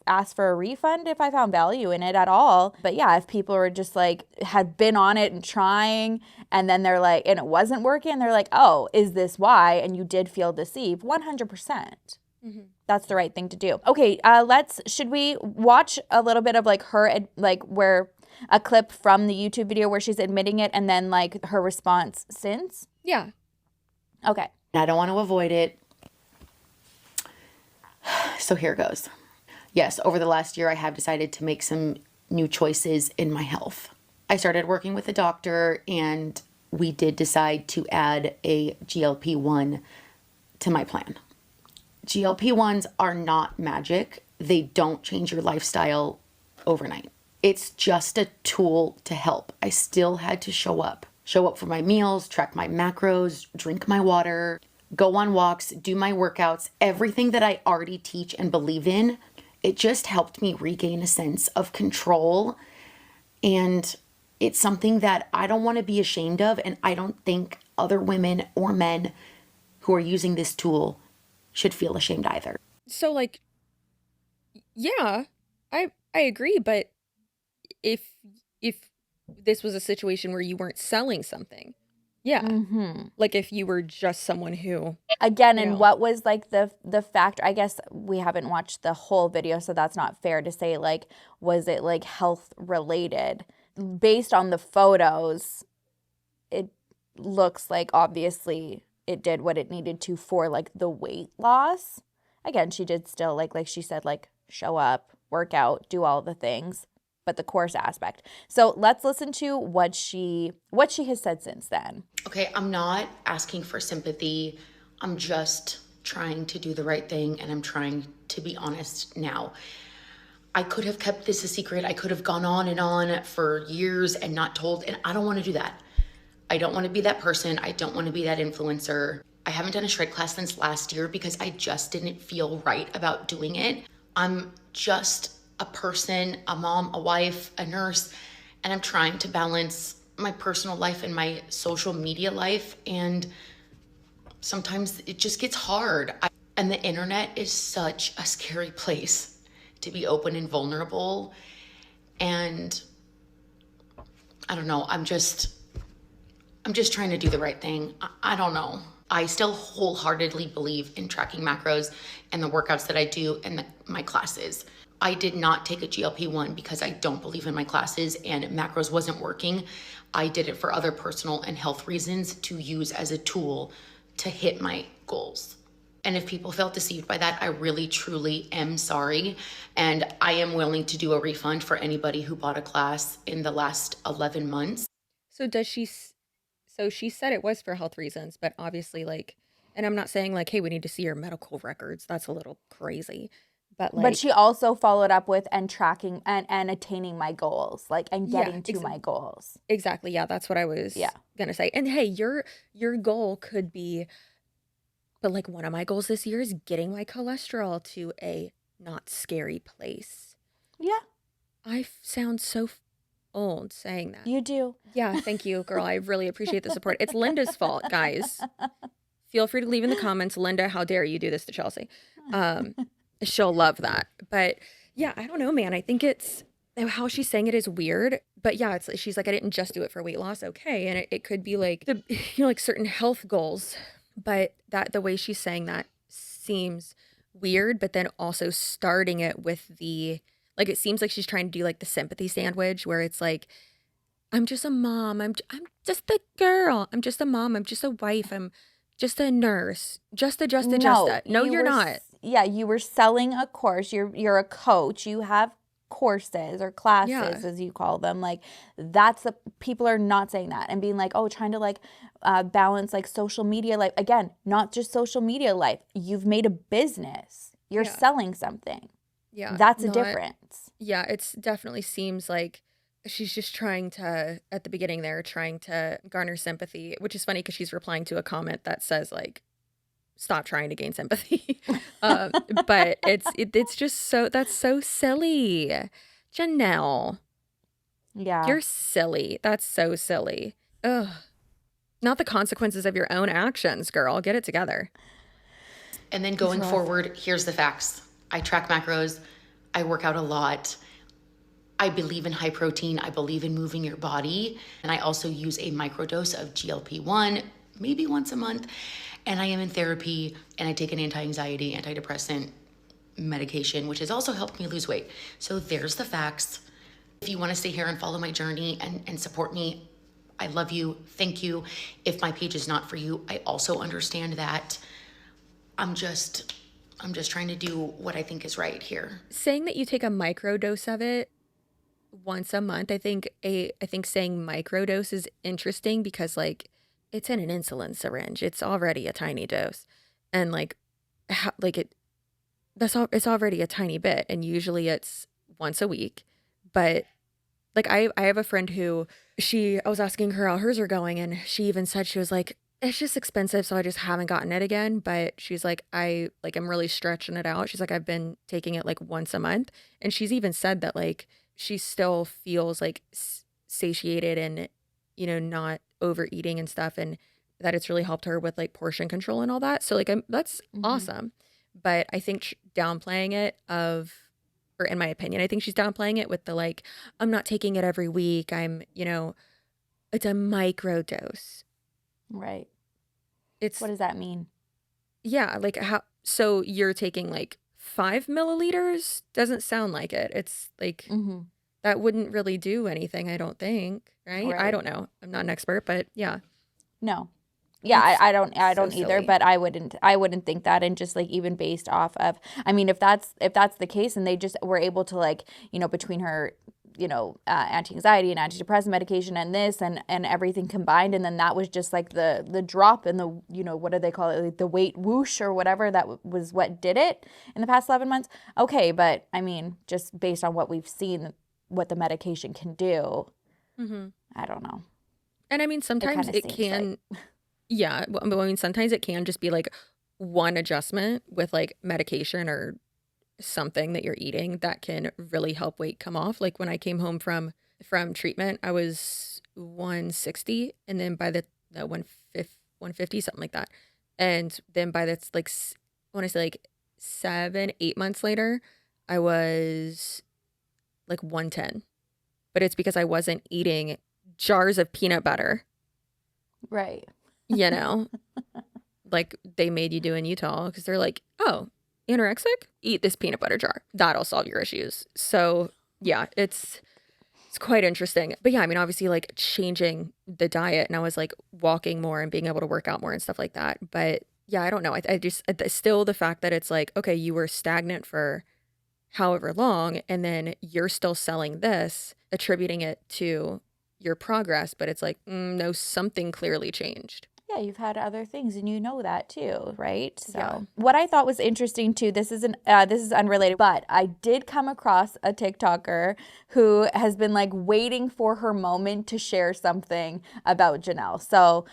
ask for a refund if I found value in it at all. But yeah, if people were just like had been on it and trying and then they're like, and it wasn't working, they're like, oh, is this why? And you did feel deceived, 100%. That's the right thing to do. Okay, should we watch a little bit of like a clip from the YouTube video where she's admitting it and then like her response since? Yeah. Okay. I don't want to avoid it. So here goes. Yes, over the last year, I have decided to make some new choices in my health. I started working with a doctor and we did decide to add a GLP-1 to my plan. GLP-1s are not magic. They don't change your lifestyle overnight. It's just a tool to help. I still had to show up for my meals, track my macros, drink my water, go on walks, do my workouts, everything that I already teach and believe in. It just helped me regain a sense of control. And it's something that I don't want to be ashamed of. And I don't think other women or men who are using this tool should feel ashamed either. So like, yeah, I agree. But if this was a situation where you weren't selling something, yeah, like if you were just someone who Again, you and know. what was like the factor? I guess we haven't watched the whole video, so that's not fair to say like, was it like health related? Based on the photos, it looks like obviously it did what it needed to for like the weight loss. Again, she did still like she said, like show up, work out, do all the things, but the course aspect. So let's listen to what she has said since then. Okay, I'm not asking for sympathy. I'm just trying to do the right thing and I'm trying to be honest now. I could have kept this a secret. I could have gone on and on for years and not told, and I don't want to do that. I don't want to be that person. I don't want to be that influencer. I haven't done a shred class since last year because I just didn't feel right about doing it. I'm just a person, a mom, a wife, a nurse, and I'm trying to balance my personal life and my social media life. And sometimes it just gets hard. And the internet is such a scary place to be open and vulnerable. And I don't know, I'm just trying to do the right thing. I don't know. I still wholeheartedly believe in tracking macros and the workouts that I do and my classes. I did not take a GLP-1 because I don't believe in my classes and macros wasn't working. I did it for other personal and health reasons to use as a tool to hit my goals. And if people felt deceived by that, I really, truly am sorry. And I am willing to do a refund for anybody who bought a class in the last 11 months. So she said it was for health reasons, but obviously like, and I'm not saying like, hey, we need to see your medical records. That's a little crazy. But like, But she also followed up with and tracking and attaining my goals, like and getting to my goals. Exactly. Yeah, that's what I was gonna say. And hey, your goal could be, but like one of my goals this year is getting my cholesterol to a not scary place. Yeah. I sound so old saying that. You do. Yeah, thank you, girl. I really appreciate the support. It's Linda's fault, guys. Feel free to leave in the comments, Linda, how dare you do this to Chelsea? She'll love that. But yeah, I don't know, man. I think it's how she's saying it is weird. But yeah, she's like, I didn't just do it for weight loss. Okay. And it could be like like certain health goals. But the way she's saying that seems weird. But then also starting it with like, it seems like she's trying to do like the sympathy sandwich where it's like, I'm just a mom. I'm just a girl. I'm just a mom. I'm just a wife. I'm just a nurse. Just a. No, you're not. Yeah, you were selling a course. You're a coach. You have courses or classes, Yeah. as you call them. Like, that's the people are not saying that and being like, oh, trying to like balance like social media life. Again, not just social media life. You've made a business. You're Yeah. selling something. Yeah. That's a difference. Yeah, it's definitely seems like she's just trying to, at the beginning there, trying to garner sympathy, which is funny because she's replying to a comment that says like, stop trying to gain sympathy. But it's just so, that's so silly. Janelle, Yeah. you're silly. That's so silly. Ugh. Not the consequences of your own actions, girl. Get it together. And then going forward, here's the facts. I track macros. I work out a lot. I believe in high protein. I believe in moving your body. And I also use a microdose of GLP-1, maybe once a month. And I am in therapy, and I take an anti-anxiety, antidepressant medication, which has also helped me lose weight. So there's the facts. If you want to stay here and follow my journey and support me, I love you. Thank you. If my page is not for you, I also understand that. I'm just trying to do what I think is right here. Saying that you take a microdose of it once a month, I think saying microdose is interesting because like it's in an insulin syringe. It's already a tiny dose. And like it's already a tiny bit, and usually it's once a week. But like I have a friend who I was asking her how hers are going, and she even said she was like, it's just expensive, so I just haven't gotten it again. But she's like, I'm really stretching it out. She's like, I've been taking it like once a month. And she's even said that like she still feels like satiated and, you know, not overeating and stuff, and that it's really helped her with like portion control and all that. So like that's awesome. But I think downplaying it or in my opinion, I think she's downplaying it with the like, I'm not taking it every week. I'm, you know, it's a micro dose. Right. It's What does that mean? Yeah, like how, so you're taking like 5 milliliters? Doesn't sound like it. It's like, that wouldn't really do anything, I don't think, right? I don't know. I'm not an expert, but yeah. No. Yeah, I don't either, silly. but I wouldn't think that. And just like even based off of, I mean, if that's the case, and they just were able to like, you know, between her, you know, anti-anxiety and antidepressant medication and this and everything combined, and then that was just like the drop in the, you know, what do they call it, like the weight whoosh or whatever, that was what did it in the past 11 months. Okay, but I mean, just based on what we've seen, what the medication can do, I don't know. And I mean, sometimes it can, yeah, I mean, sometimes it can just be like one adjustment with like medication or something that you're eating that can really help weight come off. Like when I came home from treatment, I was 160, and then by the 150, something like that. And then by the like, I want to say like 7-8 months later, I was like 110. But it's because I wasn't eating jars of peanut butter. Right. You know, like they made you do in Utah, because they're like, oh, anorexic? Eat this peanut butter jar. That'll solve your issues. So yeah, it's quite interesting. But yeah, I mean, obviously like changing the diet, and I was like walking more and being able to work out more and stuff like that. But yeah, I don't know. I just still the fact that it's like, okay, you were stagnant for however long, and then you're still selling this, attributing it to your progress, but it's like, no, something clearly changed. Yeah, you've had other things, and you know that too, right? So Yeah. what I thought was interesting too, this is unrelated, but I did come across a TikToker who has been like waiting for her moment to share something about Janelle. So,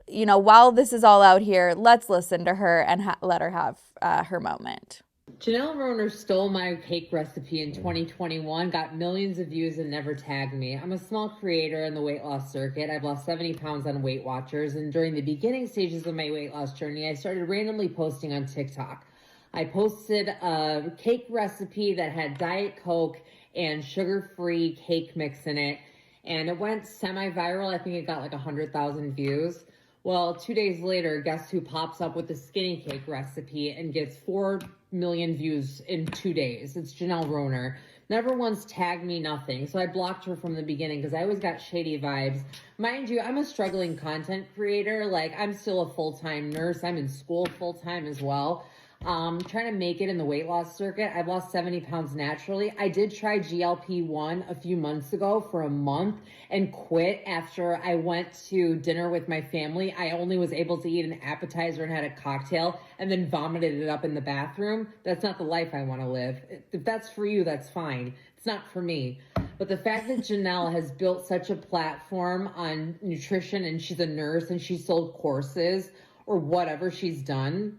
you know, while this is all out here, let's listen to her and let her have her moment. Janelle Roner stole my cake recipe in 2021, got millions of views, and never tagged me. I'm a small creator in the weight loss circuit. I've lost 70 pounds on Weight Watchers, and during the beginning stages of my weight loss journey, I started randomly posting on TikTok. I posted a cake recipe that had Diet Coke and sugar-free cake mix in it, and it went semi-viral. I think it got like 100,000 views. Well, 2 days later, guess who pops up with the skinny cake recipe and gets 4 million views in 2 days? It's Janelle Roner. Never once tagged me, nothing. So I blocked her from the beginning because I always got shady vibes. Mind you, I'm a struggling content creator. Like, I'm still a full-time nurse. I'm in school full-time as well. Trying to make it in the weight loss circuit. I've lost 70 pounds naturally. I did try GLP-1 a few months ago for a month and quit after I went to dinner with my family. I only was able to eat an appetizer and had a cocktail and then vomited it up in the bathroom. That's not the life I want to live. If that's for you, that's fine. It's not for me. But the fact that Janelle has built such a platform on nutrition, and she's a nurse and she sold courses or whatever she's done,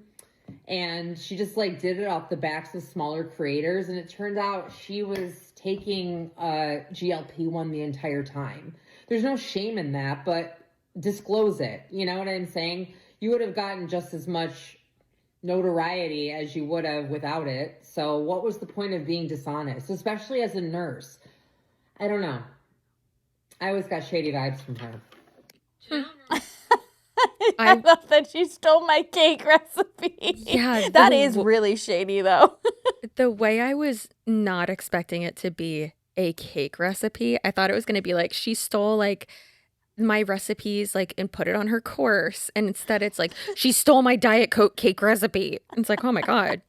and she just like did it off the backs of smaller creators, and it turned out she was taking GLP-1 the entire time. There's no shame in that, but disclose it. You know what I'm saying? You would have gotten just as much notoriety as you would have without it. So what was the point of being dishonest, especially as a nurse? I don't know. I always got shady vibes from her. I love that she stole my cake recipe. Yeah. That is really shady, though. The way I was not expecting it to be a cake recipe, I thought it was going to be like she stole like my recipes like and put it on her course. And instead it's like she stole my Diet Coke cake recipe. It's like, oh my God.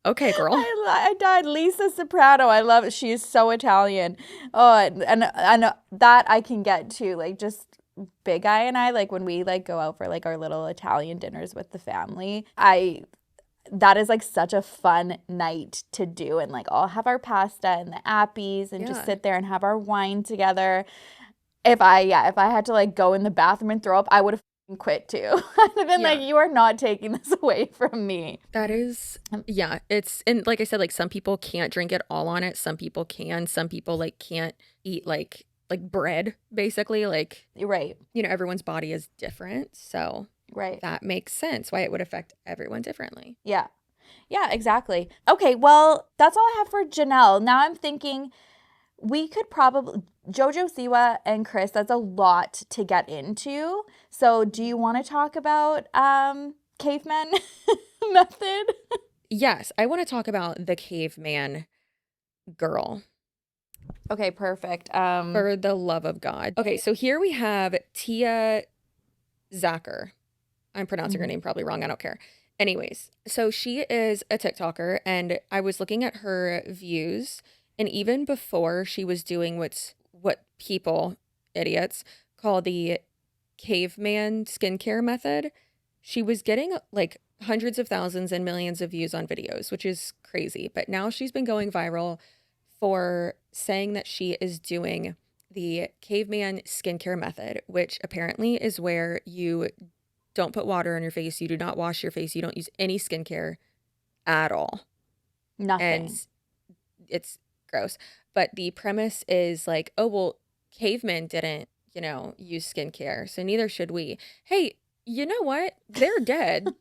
Okay, girl. I died. Lisa Soprano. I love it. She is so Italian. Oh, and that I can get to. Like, just Big Eye and I, like, when we like go out for like our little Italian dinners with the family, that is like such a fun night to do. And like all have our pasta and the appies and just sit there and have our wine together. If I had to like go in the bathroom and throw up, I would have quit too. I'd have been like, you are not taking this away from me. That is, it's, and like I said, like some people can't drink it all on it. Some people can. Some people like can't eat like bread, basically. Like, right. You know, everyone's body is different. So right. That makes sense why it would affect everyone differently. Yeah. Yeah, exactly. Okay, well, that's all I have for Janelle. Now I'm thinking we could probably, Jojo Siwa and Chris, that's a lot to get into. So do you want to talk about caveman method? Yes, I want to talk about the caveman girl. Okay, perfect. For the love of God. Okay, so here we have Tia Zacher. I'm pronouncing her name probably wrong. I don't care. Anyways, so she is a TikToker, and I was looking at her views, and even before she was doing what people, idiots, call the caveman skincare method, she was getting like hundreds of thousands and millions of views on videos, which is crazy. But now she's been going viral for saying that she is doing the caveman skincare method, which apparently is where you don't put water on your face, you do not wash your face, you don't use any skincare at all. Nothing. And it's gross. But the premise is like, oh, well, cavemen didn't, use skincare, so neither should we. Hey, you know what? They're dead.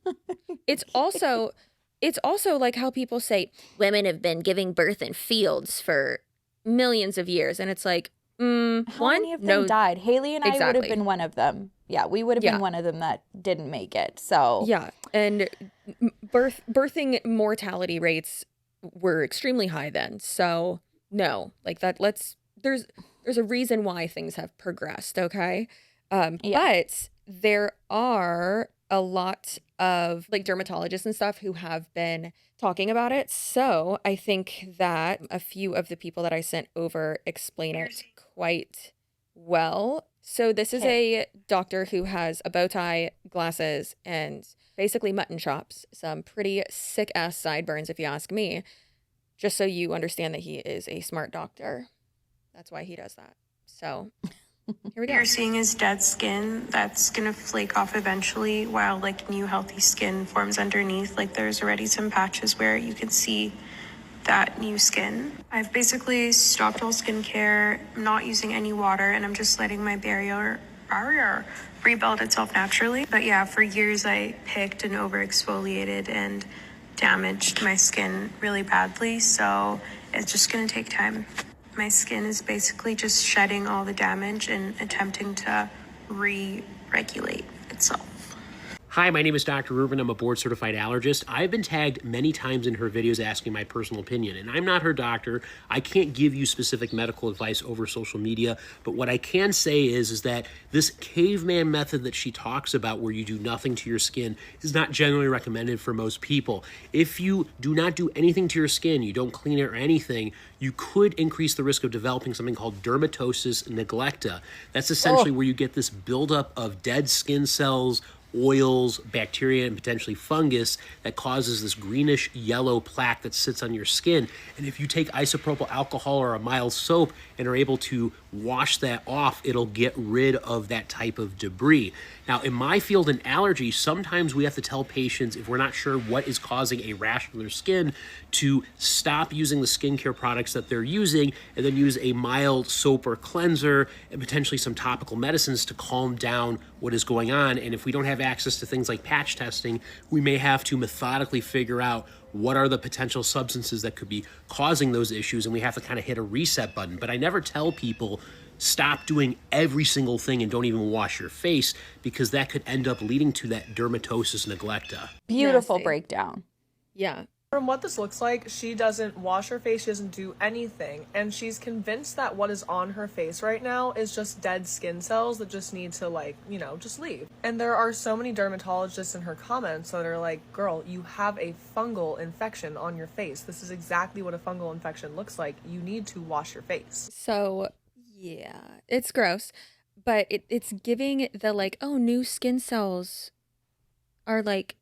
It's also like how people say women have been giving birth in fields for millions of years. And it's like, how many of them died? Haley and I would have been one of them. Yeah, we would have been one of them that didn't make it. So yeah, and birthing mortality rates were extremely high then. So no, like that. There's a reason why things have progressed. Okay, but there are a lot of like dermatologists and stuff who have been talking about it. So I think that a few of the people that I sent over explain it quite well. So this is a doctor who has a bow tie, glasses, and basically mutton chops. Some pretty sick-ass sideburns, if you ask me. Just so you understand that he is a smart doctor. That's why he does that. So here we go. You're seeing is dead skin that's going to flake off eventually while like new healthy skin forms underneath. Like there's already some patches where you can see that new skin. I've basically stopped all skincare, I'm not using any water, and I'm just letting my barrier rebuild itself naturally. But yeah, for years I picked and over exfoliated and damaged my skin really badly. So it's just going to take time. My skin is basically just shedding all the damage and attempting to re-regulate itself. Hi, my name is Dr. Rubin. I'm a board-certified allergist. I've been tagged many times in her videos asking my personal opinion, and I'm not her doctor. I can't give you specific medical advice over social media, but what I can say is that this caveman method that she talks about, where you do nothing to your skin, is not generally recommended for most people. If you do not do anything to your skin, you don't clean it or anything, you could increase the risk of developing something called dermatosis neglecta. That's essentially where you get this buildup of dead skin cells, oils, bacteria, and potentially fungus that causes this greenish yellow plaque that sits on your skin. And if you take isopropyl alcohol or a mild soap and are able to wash that off, it'll get rid of that type of debris. Now, in my field in allergy, sometimes we have to tell patients, if we're not sure what is causing a rash on their skin, to stop using the skincare products that they're using and then use a mild soap or cleanser and potentially some topical medicines to calm down what is going on. And if we don't have access to things like patch testing, we may have to methodically figure out what are the potential substances that could be causing those issues, and we have to kind of hit a reset button. But I never tell people stop doing every single thing and don't even wash your face, because that could end up leading to that dermatosis neglecta. Beautiful breakdown. Yeah. From what this looks like, she doesn't wash her face, she doesn't do anything, and she's convinced that what is on her face right now is just dead skin cells that just need to, like, you know, just leave. And there are so many dermatologists in her comments that are like, girl, you have a fungal infection on your face. This is exactly what a fungal infection looks like. You need to wash your face. So, yeah, it's gross, but it's giving the, like, oh, new skin cells are, like,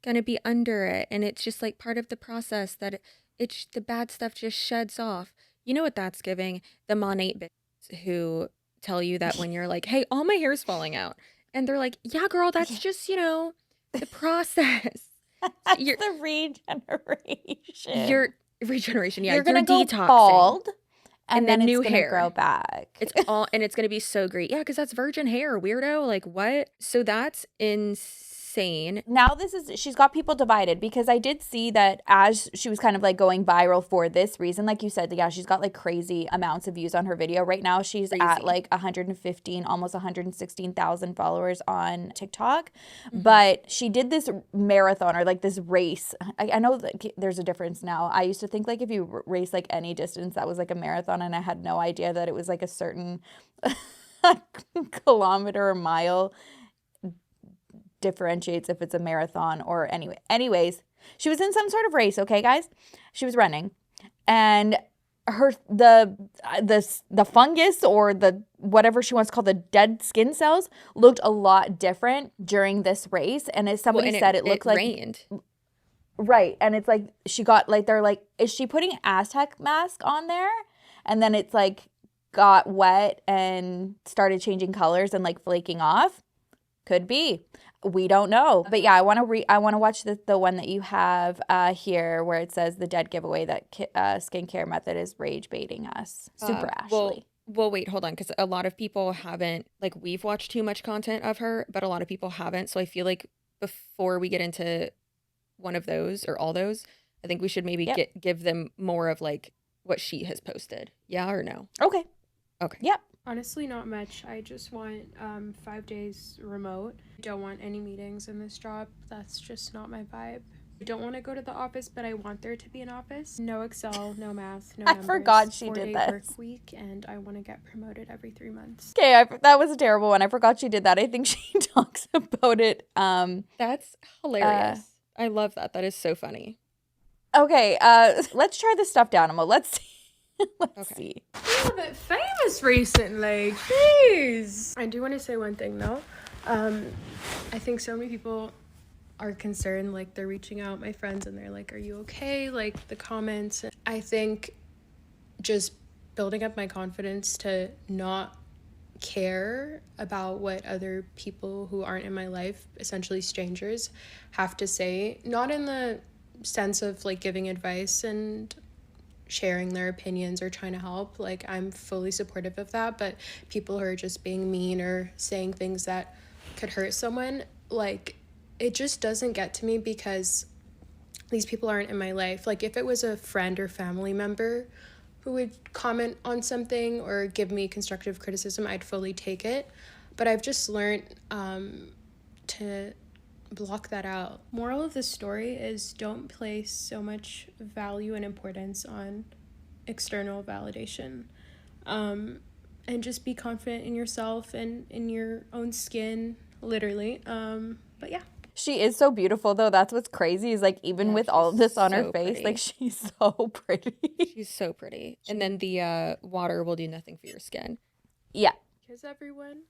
gonna be under it, and it's just like part of the process that it's the bad stuff just sheds off. You know what that's giving? The Monate bitches who tell you that when you're like, hey, all my hair's falling out, and they're like, yeah, girl, that's just, you know, the process. That's the regeneration. Your regeneration, yeah. You're gonna go detoxing, bald, and then new it's gonna hair grow back. It's all, and it's gonna be so great. Yeah, because that's virgin hair, weirdo. Like, what? So that's insane. Now she's got people divided, because I did see that as she was kind of like going viral for this reason, like you said, yeah, she's got like crazy amounts of views on her video. Right now she's at like 115, almost 116,000 followers on TikTok. But she did this marathon, or like this race. I know that there's a difference now. I used to think like if you race like any distance, that was like a marathon, and I had no idea that it was like a certain kilometer or mile differentiates if it's a marathon or anyways, she was in some sort of race, okay, guys? She was running, and the fungus, or the whatever she wants to call the dead skin cells, looked a lot different during this race. And as somebody said, it looked like rained. Right. And it's like she got like, they're like, is she putting Aztec mask on there? And then it's like got wet and started changing colors and like flaking off. Could be. We don't know. But yeah, I want to watch the one that you have here, where it says the dead giveaway that skincare method is rage baiting us. Super Ashley. Well, wait, hold on, because a lot of people haven't, like, we've watched too much content of her, but a lot of people haven't. So I feel like before we get into one of those or all those, I think we should maybe give them more of like what she has posted. Yeah or no? Okay. Yep. Honestly, not much. I just want 5 days remote. I don't want any meetings in this job. That's just not my vibe. I don't want to go to the office, but I want there to be an office. No Excel, no math, no numbers. I forgot she 4-day did this. Work week, and I want to get promoted every 3 months. Okay, that was a terrible one. I forgot she did that. I think she talks about it. That's hilarious. I love that. That is so funny. Okay, let's try the stuffed animal. Let's see. Let's see. I'm a bit famous recently. Jeez. I do want to say one thing though. I think so many people are concerned, like they're reaching out, my friends, and they're like, are you okay? Like the comments. I think just building up my confidence to not care about what other people who aren't in my life, essentially strangers, have to say. Not in the sense of like giving advice and sharing their opinions or trying to help. Like, I'm fully supportive of that, but people who are just being mean or saying things that could hurt someone, like, it just doesn't get to me, because these people aren't in my life. Like, if it was a friend or family member who would comment on something or give me constructive criticism, I'd fully take it. But I've just learned to block that out. Moral of the story is don't place so much value and importance on external validation. And just be confident in yourself and in your own skin, literally. But yeah. She is so beautiful, though. That's what's crazy is, like, even with all of this on her face, pretty. like, she's so pretty. She's so pretty. And then the water will do nothing for your skin. Yeah. Because everyone,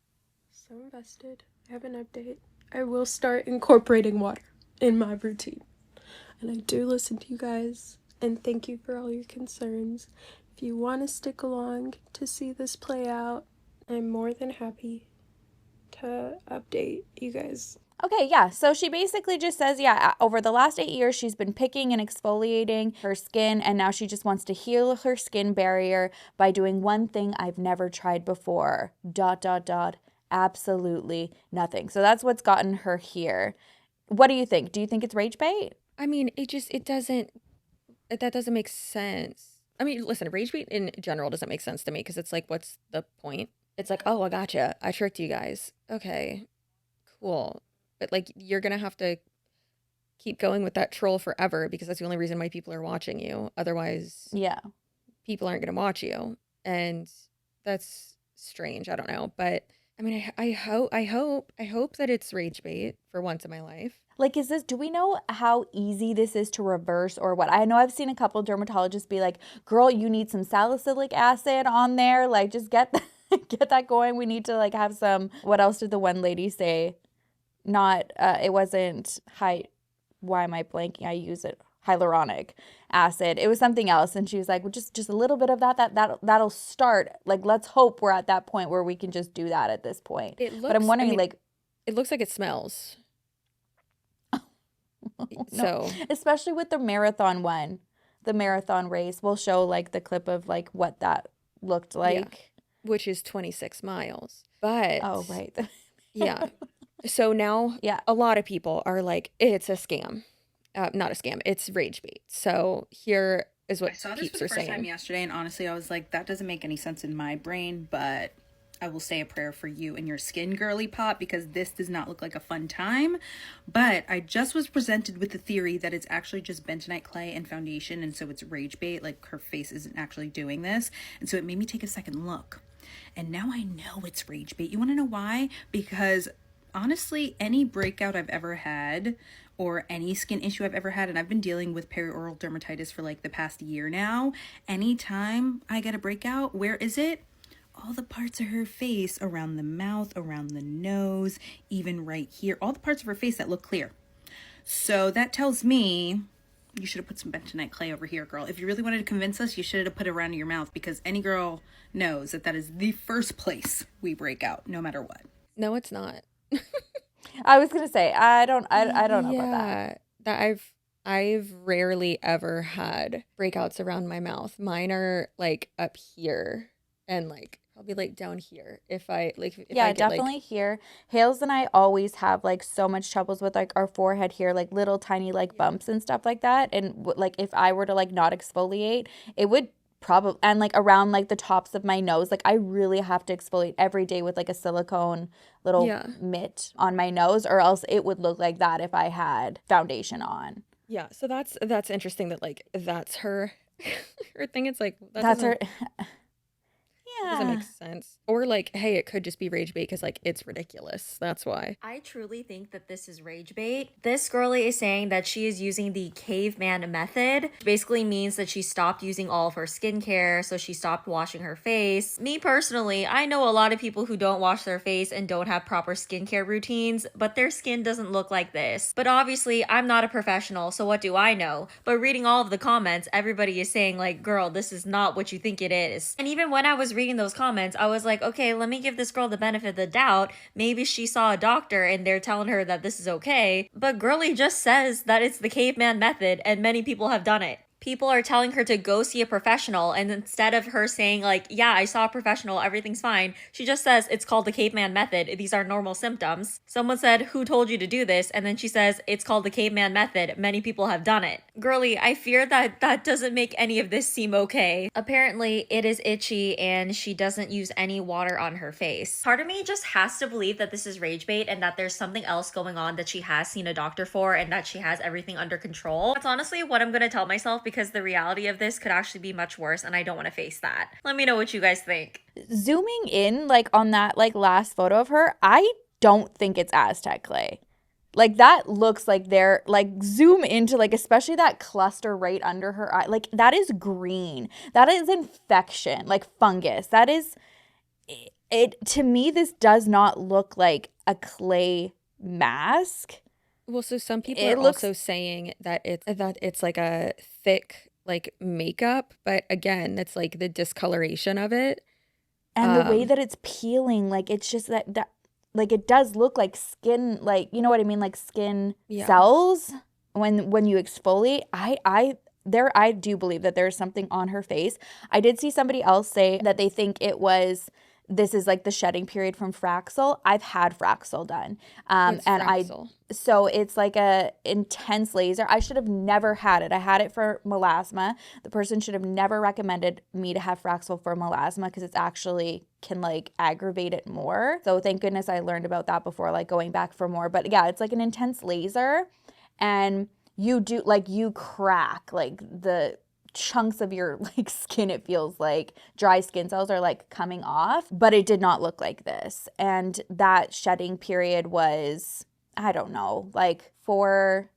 so invested. I have an update. I will start incorporating water in my routine. And I do listen to you guys. And thank you for all your concerns. If you want to stick along to see this play out, I'm more than happy to update you guys. Okay, yeah. So she basically just says, yeah, over the last 8 years, she's been picking and exfoliating her skin, and now she just wants to heal her skin barrier by doing one thing I've never tried before. ... Absolutely nothing. So that's what's gotten her here. What do you think? Do you think it's rage bait? I mean, that doesn't make sense. I mean, listen, rage bait in general doesn't make sense to me because it's like, what's the point? It's like, oh, I gotcha. I tricked you guys. Okay, cool. But like, you're going to have to keep going with that troll forever because that's the only reason why people are watching you. Otherwise, yeah, people aren't going to watch you. And that's strange. I don't know. But I mean, I hope that it's rage bait for once in my life. Like, do we know how easy this is to reverse or what? I know I've seen a couple dermatologists be like, girl, you need some salicylic acid on there. Like, just get that going. We need to like have some, what else did the one lady say? It wasn't why am I blanking? I use it. Hyaluronic acid. It was something else. And she was like, well, just a little bit of that'll start. Like, let's hope we're at that point where we can just do that at this point. But I'm wondering, it looks like it smells. No. Especially with the marathon one, the marathon race, we'll show like the clip of like what that looked like, which is 26 miles. But oh, right. Yeah. So now a lot of people are like, it's a scam. Not a scam. It's rage bait. So here is what peeps are saying. I saw this for the first time yesterday, and honestly, I was like, that doesn't make any sense in my brain, but I will say a prayer for you and your skin, girly pop, because this does not look like a fun time. But I just was presented with the theory that it's actually just bentonite clay and foundation, and so it's rage bait. Like, her face isn't actually doing this. And so it made me take a second look. And now I know it's rage bait. You want to know why? Because honestly, any breakout I've ever had or any skin issue I've ever had, and I've been dealing with perioral dermatitis for like the past year now, anytime I get a breakout, where is it? All the parts of her face, around the mouth, around the nose, even right here, all the parts of her face that look clear. So that tells me you should have put some bentonite clay over here, girl. If you really wanted to convince us, you should have put it around your mouth, because any girl knows that that is the first place we break out, no matter what. No, it's not. I was gonna say I don't know about that. I've rarely ever had breakouts around my mouth. Mine are like up here and like probably like down here. If I get, definitely like, here. Hales and I always have like so much troubles with like our forehead here, like little tiny like bumps and stuff like that. And like if I were to like not exfoliate, it would probably, and like around like the tops of my nose, like I really have to exfoliate every day with like a silicone little mitt on my nose, or else it would look like that if I had foundation on. Yeah, so that's interesting that like that's her thing. It's like that's her. Doesn't make sense. Or like, hey, it could just be rage bait because like it's ridiculous. That's why. I truly think that this is rage bait. This girlie is saying that she is using the caveman method. Which basically means that she stopped using all of her skincare, so she stopped washing her face. Me personally, I know a lot of people who don't wash their face and don't have proper skincare routines, but their skin doesn't look like this. But obviously, I'm not a professional, so what do I know? But reading all of the comments, everybody is saying like, girl, this is not what you think it is. And even when I was reading those comments, I was like, okay, let me give this girl the benefit of the doubt. Maybe she saw a doctor and they're telling her that this is okay. But girlie just says that it's the caveman method and many people have done it. people are telling her to go see a professional, and instead of her saying like, yeah, I saw a professional, everything's fine, she just says it's called the caveman method, these are normal symptoms. Someone said, who told you to do this? And then she says it's called the caveman method, many people have done it. Girlie, I fear that that doesn't make any of this seem okay. Apparently it is itchy and she doesn't use any water on her face. Part of me just has to believe that this is rage bait and that there's something else going on that she has seen a doctor for and that she has everything under control. That's honestly what I'm gonna tell myself, because the reality of this could actually be much worse and I don't want to face that. Let me know what you guys think. Zooming in like on that like last photo of her, I don't think it's Aztec clay. Like that looks like they're like, zoom into like, especially that cluster right under her eye. Like that is green. That is infection, like fungus. That is it. To me, this does not look like a clay mask. Well, so some people are also saying that it's like a thick like makeup, but again, it's like the discoloration of it. And the way that it's peeling, like it's just that like it does look like skin, like, you know what I mean, like skin cells when you exfoliate. I do believe that there's something on her face. I did see somebody else say that they think this is like the shedding period from Fraxel. I've had Fraxel done. So it's like a intense laser. I should have never had it. I had it for melasma. The person should have never recommended me to have Fraxel for melasma because it's actually can like aggravate it more. So thank goodness I learned about that before like going back for more. But yeah, it's like an intense laser and you do like you crack like the chunks of your like skin. It feels like dry skin cells are like coming off, but it did not look like this. And that shedding period was, I don't know, like 4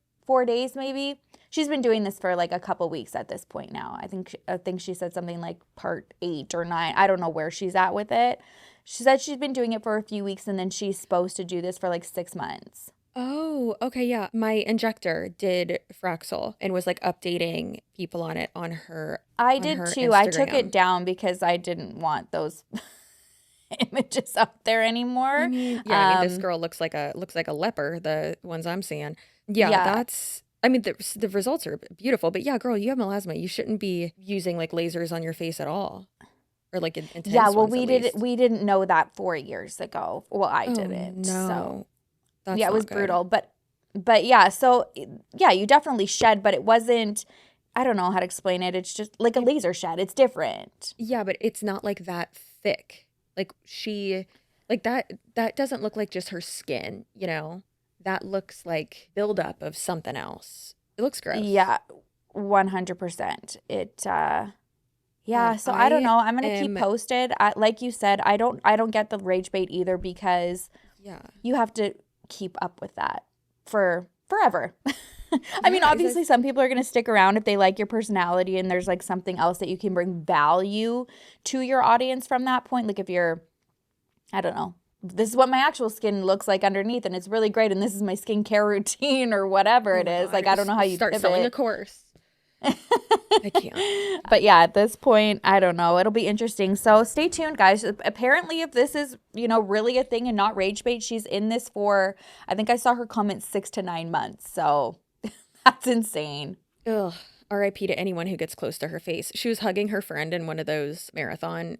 days maybe. She's been doing this for like a couple weeks at this point now. I think she said something like part 8 or 9. I don't know where she's at with it. She said she's been doing it for a few weeks and then she's supposed to do this for like 6 months. Oh, okay, yeah. My injector did Fraxel and was like updating people on it on her. I did too. Instagram. I took it down because I didn't want those images up there anymore. I mean, this girl looks like a leper. The ones I'm seeing. Yeah. That's. I mean, the results are beautiful, but yeah, girl, you have melasma. You shouldn't be using like lasers on your face at all, or like intense. Yeah, well, we didn't know that 4 years ago. Well, I didn't. No. So. That's it was good. brutal, but yeah, so yeah, you definitely shed, but it wasn't, I don't know how to explain it. It's just like a laser shed. It's different. Yeah, but it's not like that thick. Like that doesn't look like just her skin, you know? That looks like buildup of something else. It looks gross. Yeah, 100%. So I don't know. I'm going to keep posted. Like you said, I don't get the rage bait either because you have to keep up with that for forever. I mean, obviously some people are going to stick around if they like your personality and there's like something else that you can bring value to your audience from that point. Like if you're, I don't know, this is what my actual skin looks like underneath and it's really great and this is my skincare routine or whatever it is. Like, I don't know how you start pivot. selling a course. I can't. But yeah, at this point, I don't know. It'll be interesting. So stay tuned, guys. Apparently, if this is, really a thing and not rage bait, she's in this for, I think I saw her comment 6 to 9 months. So that's insane. Ugh. RIP to anyone who gets close to her face. She was hugging her friend in one of those marathon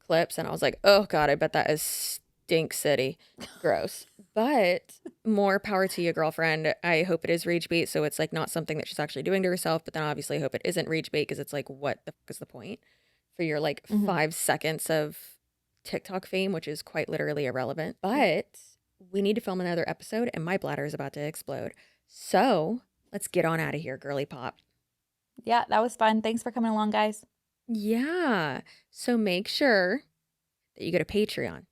clips, and I was like, oh God, I bet that is stink city. Gross. But more power to you, girlfriend. I hope it is rage bait, so it's like not something that she's actually doing to herself, but then obviously I hope it isn't rage bait because it's like, what the fuck is the point for your like 5 seconds of TikTok fame, which is quite literally irrelevant. But we need to film another episode and my bladder is about to explode. So let's get on out of here, girly pop. Yeah, that was fun. Thanks for coming along, guys. Yeah. So make sure that you go to Patreon,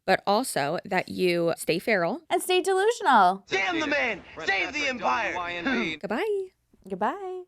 but also that you stay feral. And stay delusional. Damn the man! Save the empire! Goodbye. Goodbye.